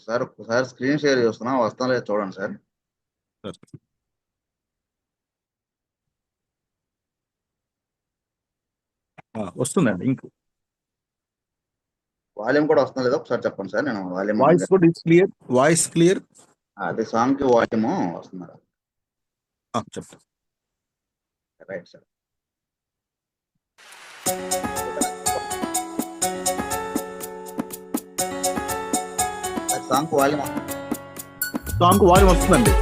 Sir ఒకసారి screen share చేస్తున్నా, వస్తాం లేదు చూడండి సార్. వస్తుందండి. ఇంకో వాల్యూమ్ కూడా వస్తుంది లేదా ఒకసారి చెప్పండి సార్. నేను వాల్యూమ్ వాయిస్ కూడా క్లియర్. Voice clear. అది సాంగ్ కి వాల్యూమ్ వస్తున్నారు. చెప్తాను. Right sir. సాంగ్ వాల్యూమ్ వస్తుందండి.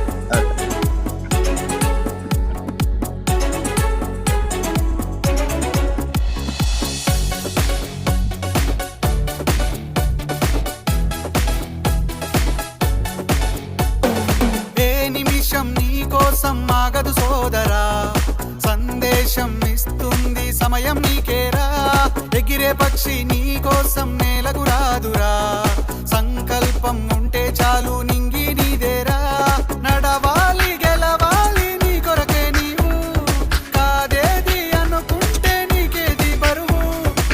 ఆగదు సోదరా, సందేశం ఇస్తుంది సమయం నీకేరా. ఎగిరే పక్షి నీ కోసం నేలకు రాదురా, సంకల్పం ఉంటే చాలు నింగి నీదేరా. నడవాలి గెలవాలి నీ కొరకే నీవు, కాదేది అనుకుంటే నీకేది బరువు.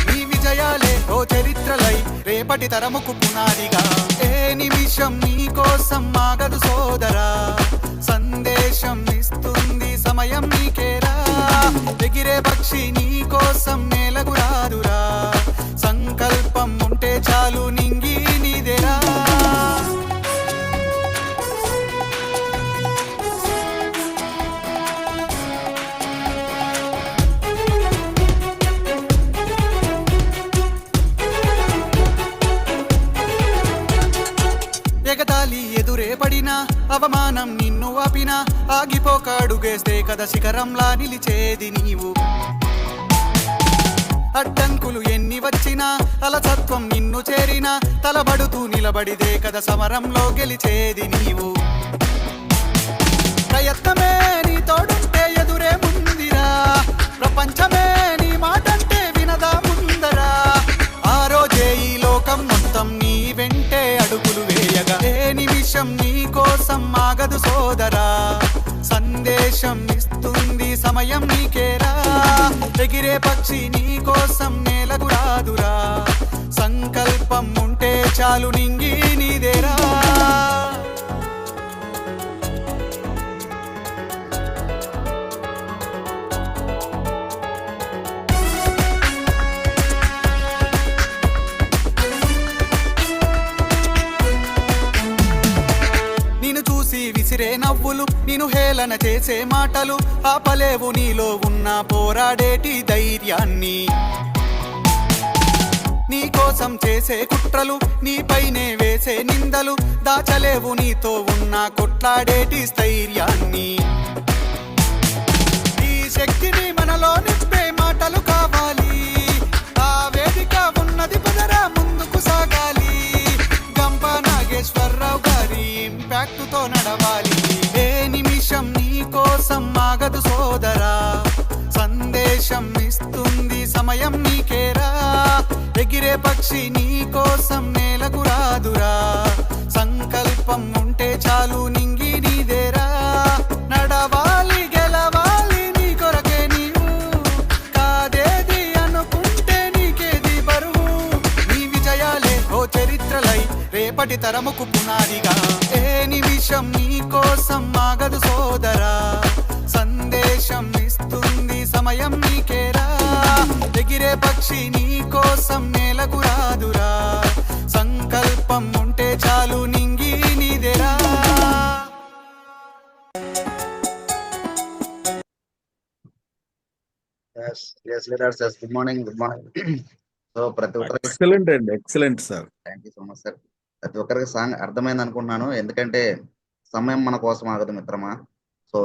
నీ విజయాలే ఓ చరిత్రలై రేపటి తరముకు పునాదిగా. ఏ నిమిషం నీ కోసం ఆగదు సోదరా, సందేశం ఇస్తుంది సమయం నీకేరా. ఎగిరే పక్షి నీ కోసం నేలకు రాదురా, సంకల్పం ఉంటే చాలు నింగి నీదేరా. ఎగతాళి ఎదురే పడినా, అవమానం నిన్ను ఆపినా, ఆగిపోక అడుగేస్తే కదా శిఖరంలా నిలిచేది నీవు. అడ్డంకులు ఎన్ని వచ్చినా, అలసత్వం నిన్ను చేరినా, తలబడుతూ నిలబడిదే కదా సమరంలో గెలిచేది నీవు. ప్రయత్నమే నీ తోడుంటే ఎదురే ముందిరా, ప్రపంచమే నీ మాటంటే వినదా ముందరా. ఆ రోజే ఈ లోకం మొత్తం నీ వెంటే అడుగులు వేయగా. ఏ నిమిషం నీ కోసం ఆగదు సోదరా, సందేశం ఇస్తుంది సమయం నీకేరా. ఎగిరే పక్షి నీ కోసం నేలకు రాదురా, సంకల్పం ఉంటే చాలు నింగి నీదేరా. విసిరే నవ్వులు, నిన్ను హేళన చేసే మాటలు, ఆపలేవు నీలో ఉన్న పోరాడేటి ధైర్యాన్ని. నీ కోసం చేసే కుట్రలు, నీపైనే వేసే నిందలు, దాచలేవు నీతో ఉన్న కొట్లాడేటి స్థైర్యాన్ని. ఈ శక్తిని మనలో నింపే మాటలు కావాలి, ఆ వేదిక ఉన్నది పదరా ముందుకు సాగాలి. గంప నాగేశ్వరరావు గారి ఇంపాక్ట్ తో నడవాలి. ఏ నిమిషం నీ కోసం ఆగదు సోదరా, సందేశం ఇస్తుంది సమయం నీకేరా. ఎగిరే పక్షి నీ కోసం నేలకు రాదురా, సంకల్పం ఉంటే చాలు నింగి నీదేరా. నడవాలి గెలవాలి నీ కొరకే నీవు, కాదేది అనుకుంటే నీకేది బరువు. నీ విజయాలే ఓ చరిత్రలై రేపటి తరముకు పునాదిగా. ఏ నిమిషం నీ కోసం ఆగదు సోదరా, సందేశం ఇస్తుంది సమయం నీకేరా. ఎగిరే పక్షి నీ కోసం నేలకు రాదురా, సంకల్పం ఉంటే చాలు నింగి నీదేరా. Good morning. సో ప్రతి ఒక్కరికి ఎక్సలెంట్ అండి, excellent sir. Thank you so much sir. ప్రతి ఒక్కరికి సాంగ్ అర్థమైంది అనుకుంటున్నాను, ఎందుకంటే సమయం మన కోసం ఆగదు మిత్రమా. సో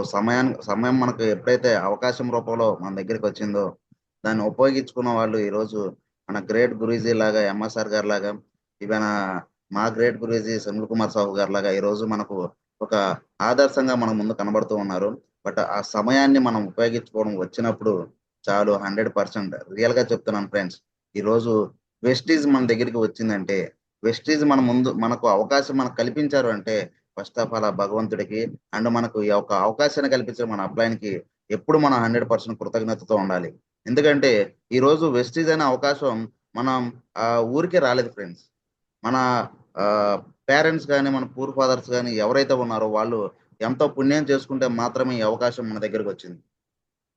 సమయం మనకు ఎప్పుడైతే అవకాశం రూపంలో మన దగ్గరికి వచ్చిందో దాన్ని ఉపయోగించుకున్న వాళ్ళు ఈరోజు మన గ్రేట్ గురూజీ లాగా, ఎంఎస్ఆర్ గారి లాగా, ఈవెన్ మా గ్రేట్ గురూజీ సునీల్ కుమార్ సాహు గారి లాగా ఈరోజు మనకు ఒక ఆదర్శంగా మన ముందు కనబడుతూ ఉన్నారు. బట్ ఆ సమయాన్ని మనం ఉపయోగించుకోవడం వచ్చినప్పుడు చాలు 100% రియల్ గా చెప్తున్నాను ఫ్రెండ్స్. ఈరోజు వెస్టీజ్ మన దగ్గరికి వచ్చిందంటే, వెస్టీజ్ మనకు అవకాశం మనకు కల్పించారు అంటే ఫస్ట్ ఆఫ్ ఆల్ ఆ భగవంతుడికి అండ్ మనకు ఈ యొక్క అవకాశాన్ని కల్పించిన మన అప్లైన్కి ఎప్పుడు మనం 100% కృతజ్ఞతతో ఉండాలి. ఎందుకంటే ఈరోజు వెస్టీజ్ అనే అవకాశం మనం ఊరికే రాలేదు ఫ్రెండ్స్. మన పేరెంట్స్ కానీ మన పూర్ ఫాదర్స్ కానీ ఎవరైతే ఉన్నారో వాళ్ళు ఎంతో పుణ్యం చేసుకుంటే మాత్రమే ఈ అవకాశం మన దగ్గరకు వచ్చింది.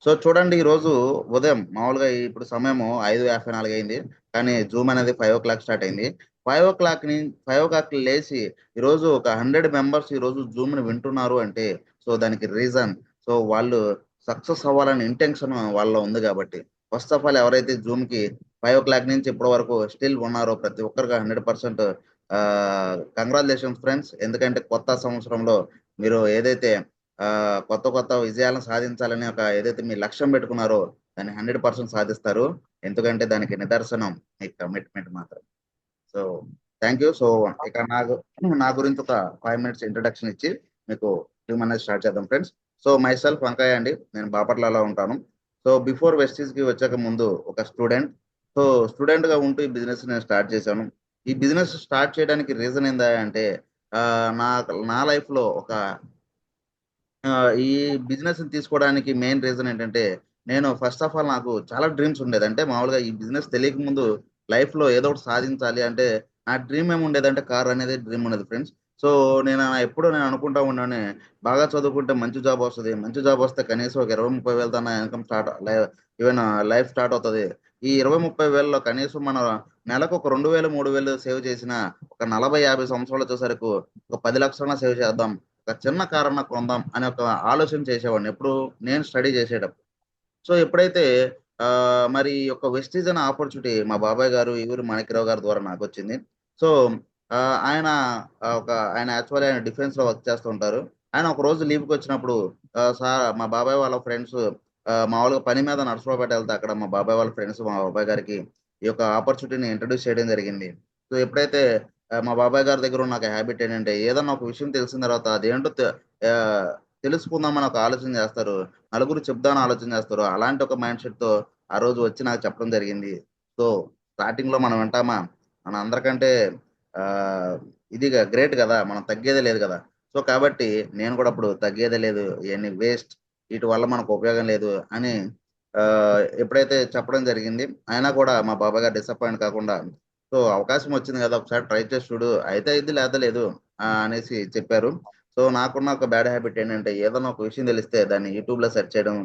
సో చూడండి, ఈ రోజు ఉదయం మామూలుగా ఇప్పుడు సమయము 5:54 అయింది, కానీ జూమ్ అనేది 5 o'clock స్టార్ట్ అయింది. 5 o'clock లేచి ఈరోజు ఒక 100 మెంబర్స్ ఈరోజు జూమ్ ని వింటున్నారు అంటే సో దానికి రీజన్ సో వాళ్ళు సక్సెస్ అవ్వాలనే ఇంటెన్షన్ వాళ్ళలో ఉంది కాబట్టి. ఫస్ట్ ఆఫ్ ఆల్ ఎవరైతే జూమ్ కి 5 o'clock నుంచి ఇప్పటి వరకు స్టిల్ ఉన్నారో ప్రతి ఒక్కరికి 100% కంగ్రాచులేషన్స్ ఫ్రెండ్స్. ఎందుకంటే కొత్త సంవత్సరంలో మీరు ఏదైతే కొత్త కొత్త విజయాలను సాధించాలని ఒక ఏదైతే మీ లక్ష్యం పెట్టుకున్నారో దాన్ని 100% సాధిస్తారు. ఎందుకంటే దానికి నిదర్శనం మీ కమిట్మెంట్ మాత్రం. So thank you. సో ఇక నా గురించి ఒక 5 minutes ఇంట్రడక్షన్ ఇచ్చి మీకు టీమ్ అనేది స్టార్ట్ చేద్దాం ఫ్రెండ్స్. సో మై సెల్ఫ్ వంకాయ అండి, నేను బాపట్లలో ఉంటాను. సో బిఫోర్ వెస్టీజ్ కి వచ్చాక ముందు ఒక స్టూడెంట్. సో స్టూడెంట్ గా ఉంటూ ఈ బిజినెస్ నేను స్టార్ట్ చేశాను. ఈ బిజినెస్ స్టార్ట్ చేయడానికి రీజన్ ఏందా అంటే నా లైఫ్ లో ఒక ఈ బిజినెస్ తీసుకోవడానికి మెయిన్ రీజన్ ఏంటంటే నేను ఫస్ట్ ఆఫ్ ఆల్ నాకు చాలా డ్రీమ్స్ ఉండేది. అంటే మామూలుగా ఈ బిజినెస్ తెలియక ముందు లైఫ్ లో ఏదో ఒకటి సాధించాలి అంటే నా డ్రీమ్ ఏమి ఉండేదంటే కార్ అనేది డ్రీమ్ ఉండేది ఫ్రెండ్స్. సో నేను ఎప్పుడూ నేను అనుకుంటా ఉన్నాను, బాగా చదువుకుంటే మంచి జాబ్ వస్తుంది, మంచి జాబ్ వస్తే కనీసం ఒక 20-30 వేలు తన income start even life start అవుతుంది. ఈ 20-30 వేలలో కనీసం మన నెలకు ఒక 2,000-3,000 సేవ్ చేసిన ఒక 40-50 సంవత్సరాలు వచ్చేసరికి ఒక 10 లక్షలన్నా సేవ్ చేద్దాం, ఒక చిన్న కార్ అన్నా కొందాం అనే ఒక ఆలోచన చేసేవాడిని ఎప్పుడు నేను స్టడీ చేసేటప్పుడు. సో ఎప్పుడైతే మరి ఒక వెస్టీజ్ అనే ఆపర్చునిటీ మా బాబాయ్ గారు ఈవూరి మాణిక్యరావు గారి ద్వారా నాకు వచ్చింది. సో ఆయన యాక్చువల్లీ ఆయన డిఫెన్స్ లో వర్క్ చేస్తూ ఉంటారు. ఆయన ఒక రోజు లీవ్కి వచ్చినప్పుడు సార్ మా బాబాయ్ వాళ్ళ ఫ్రెండ్స్ మామూలుగా పని మీద నర్సరావుపేట వెళ్తే అక్కడ మా బాబాయ్ వాళ్ళ ఫ్రెండ్స్ మా బాబాయ్ గారికి ఈ యొక్క ఆపర్చునిటీని ఇంట్రడ్యూస్ చేయడం జరిగింది. సో ఎప్పుడైతే మా బాబాయ్ గారి దగ్గర ఉన్న ఒక హ్యాబిట్ ఏంటంటే ఏదన్నా ఒక విషయం తెలిసిన తర్వాత అదేంటో తెలుసుకుందామని ఒక ఆలోచన చేస్తారు, నలుగురు చెప్దామని ఆలోచన చేస్తారు. అలాంటి ఒక మైండ్ సెట్ తో ఆ రోజు వచ్చి నాకు చెప్పడం జరిగింది. సో స్టార్టింగ్ లో మనం వింటామా, మన అందరికంటే ఇది గ్రేట్ కదా, మనం తగ్గేదే లేదు కదా. సో కాబట్టి నేను కూడా అప్పుడు తగ్గేదే లేదు, ఇవన్నీ వేస్ట్, వీటి వల్ల మనకు ఉపయోగం లేదు అని ఎప్పుడైతే చెప్పడం జరిగింది, అయినా కూడా మా బాబాయ్ గారు డిసప్పాయింట్ కాకుండా సో అవకాశం వచ్చింది కదా ఒకసారి ట్రై చేసి చూడు, అయితే ఇది లేదా లేదు అనేసి చెప్పారు. సో నాకున్న ఒక బ్యాడ్ హ్యాబిట్ ఏంటంటే ఏదైనా ఒక విషయం తెలిస్తే దాన్ని యూట్యూబ్ లో సెర్చ్ చేయడం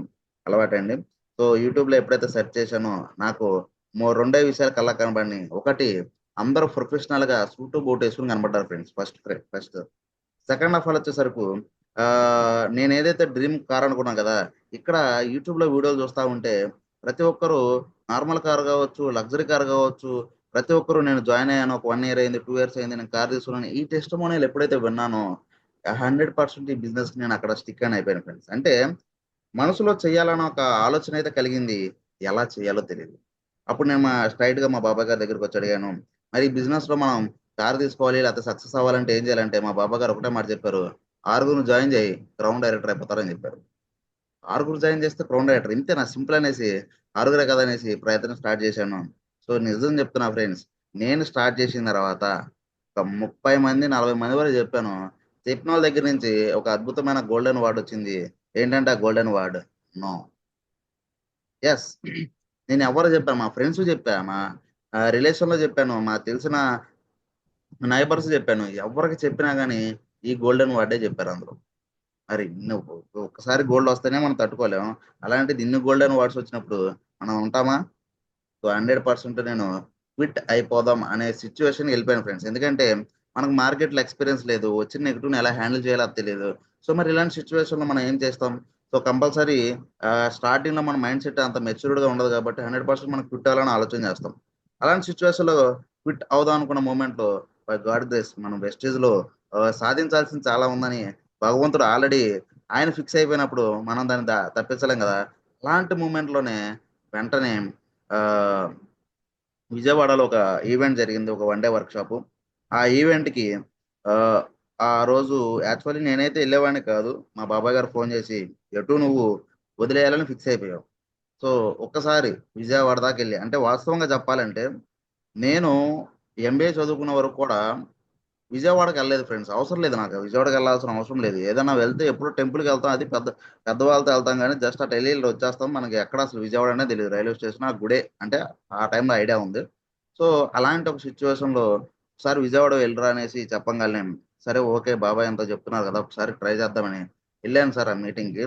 అలవాటండి. సో యూట్యూబ్ లో ఎప్పుడైతే సెర్చ్ చేశానో నాకు 2 విషయాలు కళ్ళ కనబడి. ఒకటి, అందరూ ప్రొఫెషనల్ గా సూటు బూట్ వేసుకుని కనబడ్డారు friends first. Second of all వచ్చేసరికి నేను ఏదైతే డ్రీమ్ కార్ అనుకున్నాను కదా, ఇక్కడ యూట్యూబ్ లో వీడియోలు చూస్తా ఉంటే ప్రతి ఒక్కరు నార్మల్ కార్ కావచ్చు, లగ్జరీ కార్ కావచ్చు, ప్రతి ఒక్కరు నేను జాయిన్ అయ్యాను, ఒక 1 year అయింది, 2 years అయింది, నేను కార్ తీసుకున్నాను, ఈ టెస్టిమోనియల్ ఎప్పుడైతే విన్నానో 100% ఈ బిజినెస్ నేను అక్కడ స్టిక్ అని అయిపోయాను ఫ్రెండ్స్. అంటే మనసులో చేయాలన్న ఒక ఆలోచన అయితే కలిగింది, ఎలా చేయాలో తెలియదు. అప్పుడు నేను స్ట్రైట్ గా మా బాబాయ్ గారి దగ్గరికి వచ్చి అడిగాను, మరి ఈ బిజినెస్ లో మనం కార్ తీసుకోవాలి లేకపోతే సక్సెస్ అవ్వాలంటే ఏం చేయాలంటే మా బాబా గారు ఒకటే మాట చెప్పారు, 6 జాయిన్ చేయి, క్రౌన్ డైరెక్టర్ అయిపోతారని చెప్పారు. 6 జాయిన్ చేస్తే క్రౌన్ డైరెక్టర్, ఇంతేనా సింపుల్ అనేసి 6 కదా అనేసి ప్రయత్నం స్టార్ట్ చేశాను. సో నిజం చెప్తున్నా ఫ్రెండ్స్, నేను స్టార్ట్ చేసిన తర్వాత ఒక 30 మంది 40 మంది వరకు చెప్పాను. చెప్పిన వాళ్ళ దగ్గర నుంచి ఒక అద్భుతమైన గోల్డెన్ వార్డ్ వచ్చింది. ఏంటంటే ఆ గోల్డెన్ వార్డ్ నో. ఎస్, నేను ఎవరు చెప్పాను, మా ఫ్రెండ్స్ చెప్పా, మా రిలేషన్ లో చెప్పాను, మా తెలిసిన నైబర్స్ చెప్పాను, ఎవరికి చెప్పినా కానీ ఈ గోల్డెన్ వార్డే చెప్పారు అందరూ. మరి ఒక్కసారి గోల్డ్ వస్తేనే మనం తట్టుకోలేము, అలాంటిది ఇన్ని గోల్డెన్ వార్డ్స్ వచ్చినప్పుడు మనం ఉంటామా? సో 100% నేను క్విట్ అయిపోదాం అనే సిచ్యువేషన్ వెళ్ళిపోయాను ఫ్రెండ్స్. ఎందుకంటే మనకు మార్కెట్లో ఎక్స్పీరియన్స్ లేదు, వచ్చిన నెగిటివ్ని ఎలా హ్యాండిల్ చేయాలో తెలియదు. సో మరి ఇలాంటి సిచ్యువేషన్లో మనం ఏం చేస్తాం? సో కంపల్సరీ స్టార్టింగ్లో మన మైండ్ సెట్ అంత మెచ్యూర్డ్గా ఉండదు కాబట్టి 100% మనం క్విట్ అవ్వాలని ఆలోచన చేస్తాం. అలాంటి సిచ్యువేషన్లో క్విట్ అవుదాం అనుకున్న మూమెంట్లో బై గాడ్ గ్రేస్ మనం వెస్టేజ్లో సాధించాల్సింది చాలా ఉందని భగవంతుడు ఆల్రెడీ ఆయన ఫిక్స్ అయిపోయినప్పుడు మనం దాన్ని తప్పించలేం కదా. అలాంటి మూమెంట్లోనే వెంటనే విజయవాడలో ఒక ఈవెంట్ జరిగింది, ఒక 1 day వర్క్షాప్. ఆ ఈవెంట్కి ఆ రోజు యాక్చువల్లీ నేనైతే వెళ్ళేవాడిని కాదు, మా బాబాయ్ గారు ఫోన్ చేసి ఎటు నువ్వు వదిలేయాలని ఫిక్స్ అయిపోయావు. సో ఒక్కసారి విజయవాడ దాకా వెళ్ళి, అంటే వాస్తవంగా చెప్పాలంటే నేను MBA చదువుకున్న వరకు కూడా విజయవాడకి వెళ్ళలేదు ఫ్రెండ్స్. అవసరం లేదు, నాకు విజయవాడకి వెళ్ళాల్సిన అవసరం లేదు. ఏదైనా వెళ్తే ఎప్పుడు టెంపుల్కి వెళ్తాం, అది పెద్ద వాళ్ళతో వెళ్తాం, కానీ జస్ట్ ఆ ఢిల్లీలో వచ్చేస్తాం. మనకి ఎక్కడ అసలు విజయవాడ అనేది తెలియదు, రైల్వే స్టేషన్ ఆ గుడే అంటే ఆ టైంలో ఐడియా ఉంది. సో అలాంటి ఒక సిచ్యువేషన్లో ఒకసారి విజయవాడ వెళ్ళరా అనేసి చెప్పంగానే సరే ఓకే బాబాయ్ అంతా చెప్తున్నారు కదా ఒకసారి ట్రై చేద్దామని వెళ్ళాను సార్ ఆ మీటింగ్కి.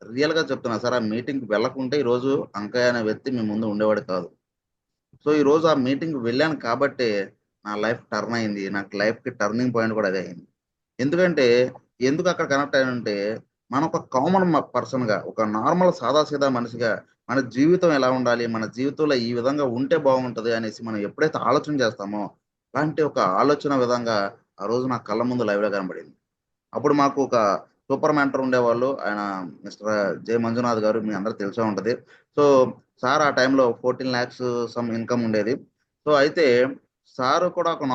రియల్ గా చెప్తున్నా సార్, ఆ మీటింగ్కి వెళ్ళకుంటే ఈ రోజు అంకయ్య అనే వ్యక్తి మీ ముందు ఉండేవాడు కాదు. సో ఈ రోజు ఆ మీటింగ్ వెళ్ళాను కాబట్టే నా లైఫ్ టర్న్ అయింది. నాకు లైఫ్ కి టర్నింగ్ పాయింట్ కూడా అదే అయింది. ఎందుకంటే ఎందుకు అక్కడ కనెక్ట్ అయ్యానంటే మన ఒక కామన్ పర్సన్ గా, ఒక నార్మల్ సాదాసీదా మనిషిగా మన జీవితం ఎలా ఉండాలి, మన జీవితంలో ఈ విధంగా ఉంటే బాగుంటది అనేసి మనం ఎప్పుడైతే ఆలోచన చేస్తామో అలాంటి ఒక ఆలోచన విధంగా ఆ రోజు నా కళ్ళ ముందు లైవ్ గా కనబడింది. అప్పుడు మాకు ఒక సూపర్ మెంటర్ ఉండేవాళ్ళు. ఆయన మిస్టర్ జె మంజునాథ్ గారు, మీ అందరికి తెలిసే ఉంటది. సో సార్ ఆ టైంలో 14 lakhs సమ్ ఇన్కమ్ ఉండేది. సో అయితే సార్ కూడా ఒక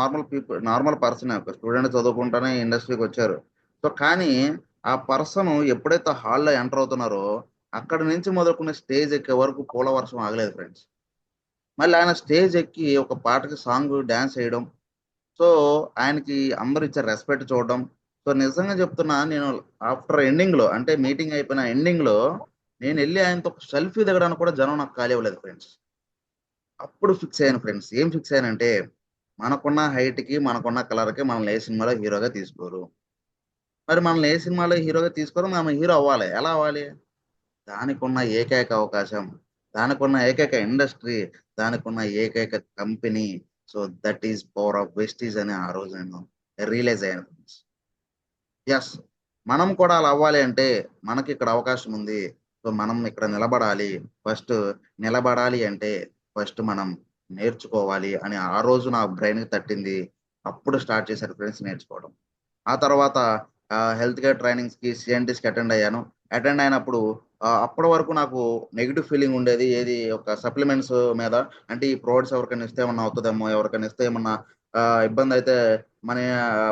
నార్మల్ పర్సన్, ఒక స్టూడెంట్ చదువుకుంటానే ఇండస్ట్రీకి వచ్చారు. సో కానీ ఆ పర్సన్ ఎప్పుడైతే హాల్లో ఎంటర్ అవుతున్నారో అక్కడి నుంచి మొదలుకునే స్టేజ్ ఎక్కే వరకు పూల వర్షం ఆగలేదు ఫ్రెండ్స్. మళ్ళీ ఆయన స్టేజ్ ఎక్కి ఒక పాటకి సాంగ్ డాన్స్ చేయడం, సో ఆయనకి అందరూ ఇచ్చే రెస్పెక్ట్ చూడడం. సో నిజంగా చెప్తున్నా, నేను ఆఫ్టర్ ఎండింగ్ లో, అంటే మీటింగ్ అయిపోయిన ఎండింగ్ లో నేను వెళ్ళి ఆయనతో ఒక సెల్ఫీ దిగడానికి కూడా జనం నాకు ఖాళీ ఇవ్వలేదు ఫ్రెండ్స్. అప్పుడు ఫిక్స్ అయ్యాను ఫ్రెండ్స్. ఏం ఫిక్స్ అయ్యానంటే మనకున్న హైట్ కి మనకున్న కలర్ కి మనల్ని ఏ సినిమాలో హీరోగా తీసుకోరు. మరి మనల్ని ఏ సినిమాలో హీరోగా తీసుకోరు, మనం హీరో అవ్వాలి. ఎలా అవ్వాలి? దానికున్న ఏకైక అవకాశం, దానికున్న ఏకైక ఇండస్ట్రీ, దానికున్న ఏకైక company, so that is power of Vestige అని ఆ రోజు నేను రియలైజ్ అయ్యాను ఫ్రెండ్స్. ఎస్, మనం కూడా అలా అవ్వాలి అంటే మనకి ఇక్కడ అవకాశం ఉంది. సో మనం ఇక్కడ నిలబడాలి. ఫస్ట్ నిలబడాలి అంటే ఫస్ట్ మనం నేర్చుకోవాలి అని ఆ రోజు నా బ్రెయిన్ తట్టింది. అప్పుడు స్టార్ట్ చేశారు ఫ్రెండ్స్ నేర్చుకోవడం. ఆ తర్వాత హెల్త్ కేర్ ట్రైనింగ్స్ కి, సిఎన్టీస్ కి అటెండ్ అయ్యాను. అటెండ్ అయినప్పుడు అప్పటి వరకు నాకు నెగిటివ్ ఫీలింగ్ ఉండేది. ఏది, ఒక సప్లిమెంట్స్ మీద. అంటే ఈ ప్రోడక్ట్స్ ఎవరికైనా ఇస్తే ఏమన్నా అవుతుందేమో, ఎవరికైనా ఇస్తే ఏమన్నా ఇబ్బంది అయితే మన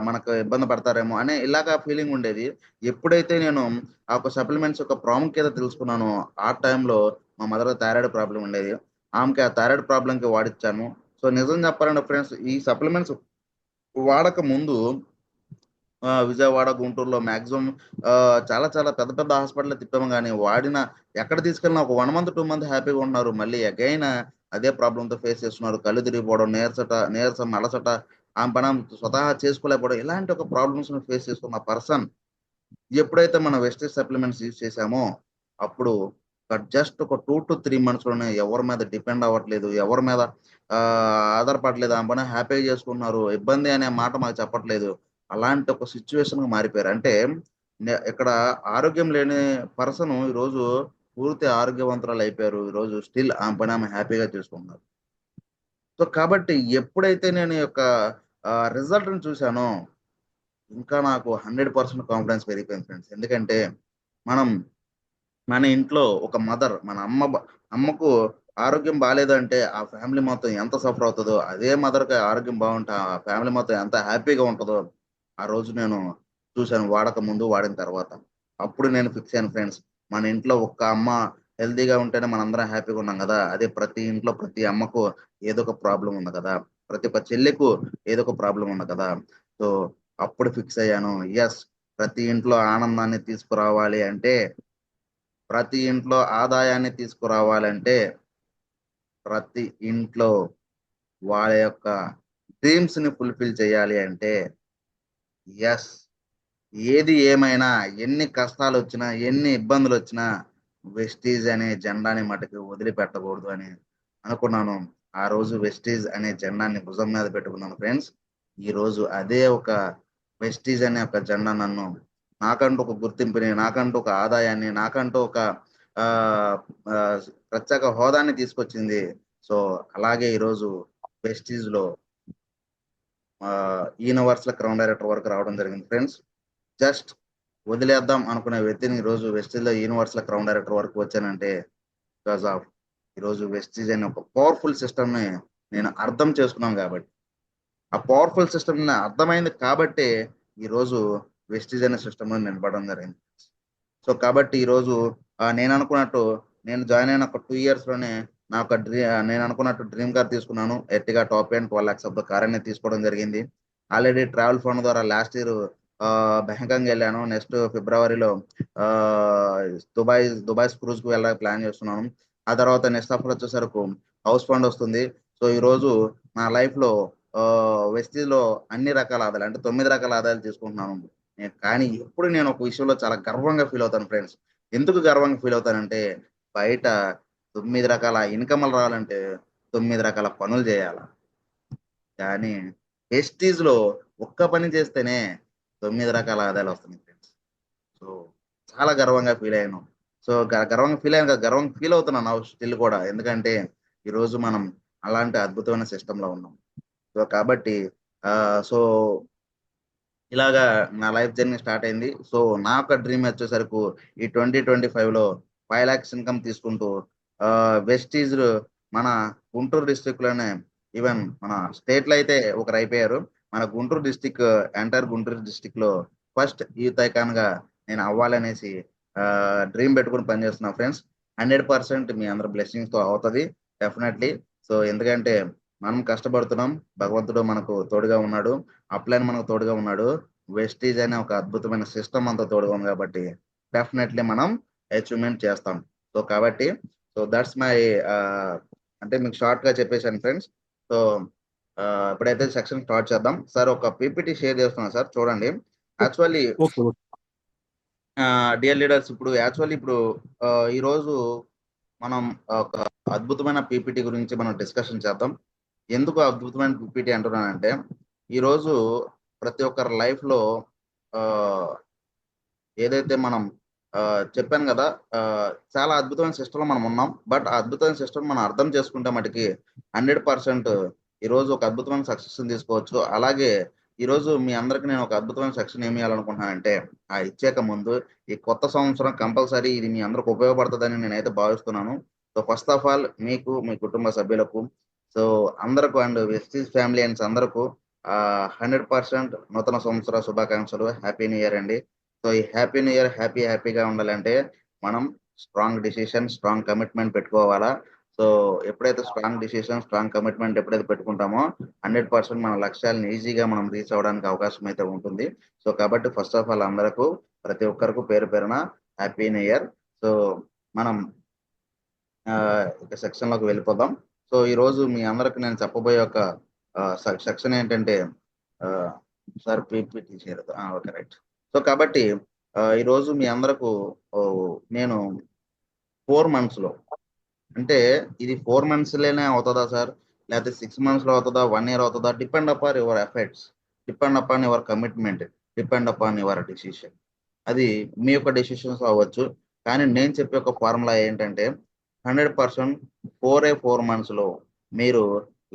మనకు ఇబ్బంది పడతారేమో అనే ఇలాగా ఫీలింగ్ ఉండేది. ఎప్పుడైతే నేను ఆ ఒక సప్లిమెంట్స్ యొక్క ప్రాముఖ్యత తెలుసుకున్నానో ఆ టైంలో మా మదర్ థైరాయిడ్ ప్రాబ్లం ఉండేది. ఆమెకి ఆ థైరాయిడ్ ప్రాబ్లంకి వాడిచ్చాను. సో నిజం చెప్పాలంటే ఫ్రెండ్స్, ఈ సప్లిమెంట్స్ వాడక ముందు విజయవాడ, గుంటూరులో మాక్సిమం చాలా చాలా పెద్ద పెద్ద హాస్పిటల్ తిప్పాము కానీ వాడిన, ఎక్కడ తీసుకెళ్ళినా ఒక 1 month 2 month హ్యాపీగా ఉన్నారు. మళ్ళీ అగైన్ అదే ప్రాబ్లంతో ఫేస్ చేస్తున్నారు. కళ్ళు తిరిగిపోవడం, నీరసం, అలసట, ఆమె పని ఆమె స్వతహా చేసుకోలేకపోవడం, ఇలాంటి ఒక ప్రాబ్లమ్స్ ఫేస్ చేస్తున్న పర్సన్ ఎప్పుడైతే మన వెస్టేజ్ సప్లిమెంట్స్ యూజ్ చేశామో అప్పుడు జస్ట్ ఒక 2 to 3 months లోనే ఎవరి మీద డిపెండ్ అవ్వట్లేదు, ఎవరి మీద ఆధారపడలేదు, ఆమె పని హ్యాపీగా చేసుకున్నారు. ఇబ్బంది అనే మాట మాకు చెప్పట్లేదు. అలాంటి ఒక సిచ్యువేషన్ గా మారిపోయారు. అంటే ఇక్కడ ఆరోగ్యం లేని పర్సన్ ఈరోజు పూర్తి ఆరోగ్యవంతురాలు అయిపోయారు. ఈరోజు స్టిల్ ఆమె పని ఆమె హ్యాపీగా చేసుకుంటున్నారు. సో కాబట్టి ఎప్పుడైతే నేను ఈ యొక్క రిజల్ట్ ని చూశానో ఇంకా నాకు 100% కాన్ఫిడెన్స్ పెరిగిపోయింది ఫ్రెండ్స్. ఎందుకంటే మనం, మన ఇంట్లో ఒక మదర్, మన అమ్మకు ఆరోగ్యం బాగాలేదంటే ఆ ఫ్యామిలీ మొత్తం ఎంత సఫర్ అవుతుందో, అదే మదర్కి ఆరోగ్యం బాగుంటే ఆ ఫ్యామిలీ మొత్తం ఎంత హ్యాపీగా ఉంటుందో ఆ రోజు నేను చూశాను. వాడక ముందు, వాడిన తర్వాత. అప్పుడు నేను ఫిక్స్ అయ్యాను ఫ్రెండ్స్. మన ఇంట్లో ఒక్క అమ్మ హెల్తీగా ఉంటేనే మనందరం హ్యాపీగా ఉన్నాం కదా, అదే ప్రతి ఇంట్లో ప్రతి అమ్మకు ఏదో ఒక ప్రాబ్లం ఉంది కదా, ప్రతి ఒక్క చెల్లికు ఏదో ఒక ప్రాబ్లం ఉంది కదా. సో అప్పుడు ఫిక్స్ అయ్యాను. ఎస్, ప్రతి ఇంట్లో ఆనందాన్ని తీసుకురావాలి అంటే, ప్రతి ఇంట్లో ఆదాయాన్ని తీసుకురావాలంటే, ప్రతి ఇంట్లో వాళ్ళ యొక్క డ్రీమ్స్ ని ఫుల్ఫిల్ చేయాలి అంటే, ఎస్, ఏది ఏమైనా, ఎన్ని కష్టాలు వచ్చినా, ఎన్ని ఇబ్బందులు వచ్చినా వెస్టీజ్ అనే జెండాని మటుకు వదిలిపెట్టకూడదు అని అనుకున్నాను. ఆ రోజు వెస్టీజ్ అనే జెండాని భుజం మీద పెట్టుకున్నాను ఫ్రెండ్స్. ఈ రోజు అదే ఒక వెస్టీజ్ అనే ఒక జెండా నన్ను, నాకంటూ ఒక గుర్తింపుని, నాకంటూ ఒక ఆదాయాన్ని, నాకంటూ ఒక ఆ ఆ, ప్రత్యేక హోదాని తీసుకొచ్చింది. సో అలాగే ఈరోజు వెస్టీజ్ లో యూనివర్సల్ క్రౌన్ డైరెక్టర్ వరకు రావడం జరిగింది ఫ్రెండ్స్. జస్ట్ వదిలేద్దాం అనుకునే వ్యక్తిని ఈరోజు వెస్టీజ్ లో యూనివర్సల్ క్రౌన్ డైరెక్టర్ వరకు వచ్చానంటే బికాస్ ఆఫ్ ఈరోజు వెస్టీజ్ అనే ఒక పవర్ఫుల్ సిస్టమ్ ని నేను అర్థం చేసుకున్నాను కాబట్టి, ఆ పవర్ఫుల్ సిస్టమ్ అర్థమైంది కాబట్టి ఈ రోజు వెస్టీజ్ అనే సిస్టమ్ లో నిలబడడం జరిగింది. సో కాబట్టి ఈ రోజు నేను అనుకున్నట్టు, నేను జాయిన్ అయిన ఒక 2 years లోనే నా ఒక నేను అనుకున్నట్టు డ్రీమ్ కార్ తీసుకున్నాను. Ertiga top and 12 lakhs of the car అనేది తీసుకోవడం జరిగింది. ఆల్రెడీ ట్రావెల్ ఫండ్ ద్వారా లాస్ట్ ఇయర్ బెహంకాంగ్ వెళ్ళాను. నెక్స్ట్ ఫిబ్రవరిలో దుబాయ్ క్రూజ్ కు వెళ్ళడానికి ప్లాన్ చేస్తున్నాను. ఆ తర్వాత నెక్స్ట్ ఆఫర్ వచ్చేసరికి హౌస్ ఫండ్ వస్తుంది. సో ఈ రోజు నా లైఫ్ లో వెస్టీజ్ లో అన్ని రకాల ఆదాయాలు అంటే 9 రకాల ఆదాయాలు తీసుకుంటున్నాను. కానీ ఎప్పుడు నేను ఒక విషయంలో చాలా గర్వంగా ఫీల్ అవుతాను ఫ్రెండ్స్. ఎందుకు గర్వంగా ఫీల్ అవుతానంటే బయట 9 రకాల ఇన్కమ్లు రావాలంటే 9 రకాల పనులు చేయాల. కానీ వెస్టీజ్ లో ఒక్క పని చేస్తేనే 9 రకాల ఆదాయాలు వస్తున్నాయి ఫ్రెండ్స్. సో చాలా గర్వంగా ఫీల్ అయ్యాను. సో గర్వంగా ఫీల్ అయ్యాను కదా, గర్వంగా ఫీల్ అవుతున్నాను స్టిల్ కూడా. ఎందుకంటే ఈరోజు మనం అలాంటి అద్భుతమైన సిస్టమ్ లో ఉన్నాం. సో కాబట్టి సో ఇలాగా నా లైఫ్ జర్నీ స్టార్ట్ అయింది. సో నా యొక్క డ్రీమ్ వచ్చేసరికి ఈ 2025 లో 5 lakhs ఇన్కమ్ తీసుకుంటూ వెస్టీజ్ మన గుంటూరు డిస్ట్రిక్ట్ లోనే, ఈవెన్ మన స్టేట్ లో అయితే ఒకరు అయిపోయారు. మన Guntur district, entire Guntur district లో ఫస్ట్ యూత్ ఐకాన్ గా నేను అవ్వాలనేసి డ్రీమ్ పెట్టుకుని పనిచేస్తున్నా ఫ్రెండ్స్. 100% మీ అందరి బ్లెస్సింగ్స్ తో అవుతుంది డెఫినెట్లీ. సో ఎందుకంటే మనం కష్టపడుతున్నాం, భగవంతుడు మనకు తోడుగా ఉన్నాడు, అప్లైన్ మనకు తోడుగా ఉన్నాడు, వెస్టీజ్ అనే ఒక అద్భుతమైన సిస్టమ్ అంతా తోడుగా ఉంది కాబట్టి డెఫినెట్లీ మనం అచీవ్మెంట్ చేస్తాం. సో కాబట్టి సో దట్స్ మై అంటే మీకు షార్ట్ గా చెప్పేశాను ఫ్రెండ్స్. సో ఇప్పుడైతే సెక్షన్ స్టార్ట్ చేద్దాం. సార్ ఒక పీపీటీ షేర్ చేస్తున్నాను సార్, చూడండి. Actually okay okay dear leaders, ఇప్పుడు ఈ రోజు మనం ఒక అద్భుతమైన పీపీటీ గురించి మనం డిస్కషన్ చేద్దాం. ఎందుకు అద్భుతమైన పీపీటీ అంటున్నానంటే ఈ రోజు ప్రతి ఒక్కరి లైఫ్ లో ఏదైతే మనం చెప్పాను కదా, చాలా అద్భుతమైన సిస్టమ్ లో మనం ఉన్నాం. బట్ ఆ అద్భుతమైన సిస్టమ్ మనం అర్థం చేసుకుంటే మటుకి 100% ఈ రోజు ఒక అద్భుతమైన సక్సెస్ తీసుకోవచ్చు. అలాగే ఈ రోజు మీ అందరికి నేను ఒక అద్భుతమైన సెక్షన్ ఏమి ఇవ్వాలనుకుంటున్నానంటే, ఆ ఇచ్చాక ముందు ఈ కొత్త సంవత్సరం కంపల్సరీ ఇది మీ అందరికి ఉపయోగపడుతుందని నేనైతే భావిస్తున్నాను. సో ఫస్ట్ ఆఫ్ ఆల్ మీకు, మీ కుటుంబ సభ్యులకు, సో అందరకు అండ్ వెస్టీజ్ ఫ్యామిలీ అండ్స్ అందరకు 100% నూతన సంవత్సర శుభాకాంక్షలు. హ్యాపీ న్యూ ఇయర్ అండి. సో ఈ హ్యాపీ న్యూ ఇయర్ హ్యాపీగా ఉండాలంటే మనం స్ట్రాంగ్ డిసిషన్, స్ట్రాంగ్ కమిట్మెంట్ పెట్టుకోవాలా. సో ఎప్పుడైతే స్ట్రాంగ్ డిసిషన్, స్ట్రాంగ్ కమిట్మెంట్ ఎప్పుడైతే పెట్టుకుంటామో 100% మన లక్ష్యాలను ఈజీగా మనం రీచ్ అవ్వడానికి అవకాశం అయితే ఉంటుంది. సో కాబట్టి ఫస్ట్ ఆఫ్ ఆల్ అందరకు, ప్రతి ఒక్కరికి పేరు పేరున హ్యాపీ న్యూ ఇయర్. సో మనం ఇక సెక్షన్ లోకి వెళ్ళిపోదాం. సో ఈ రోజు మీ అందరికి నేను చెప్పబోయే ఒక సెక్షన్ ఏంటంటే sir PPT share. Okay right. So కాబట్టి ఈ రోజు మీ అందరకు నేను 4 months లో, అంటే ఇది 4 months లోనే అవుతుందా సార్, లేకపోతే 6 months లో అవుతుందా, 1 year అవుతుందా, depend upon your efforts, depend upon your commitment, depend upon your decision. అది మీ యొక్క డెసిషన్స్ అవ్వచ్చు. కానీ నేను చెప్పే ఒక ఫార్ములా ఏంటంటే 100% 4 months లో మీరు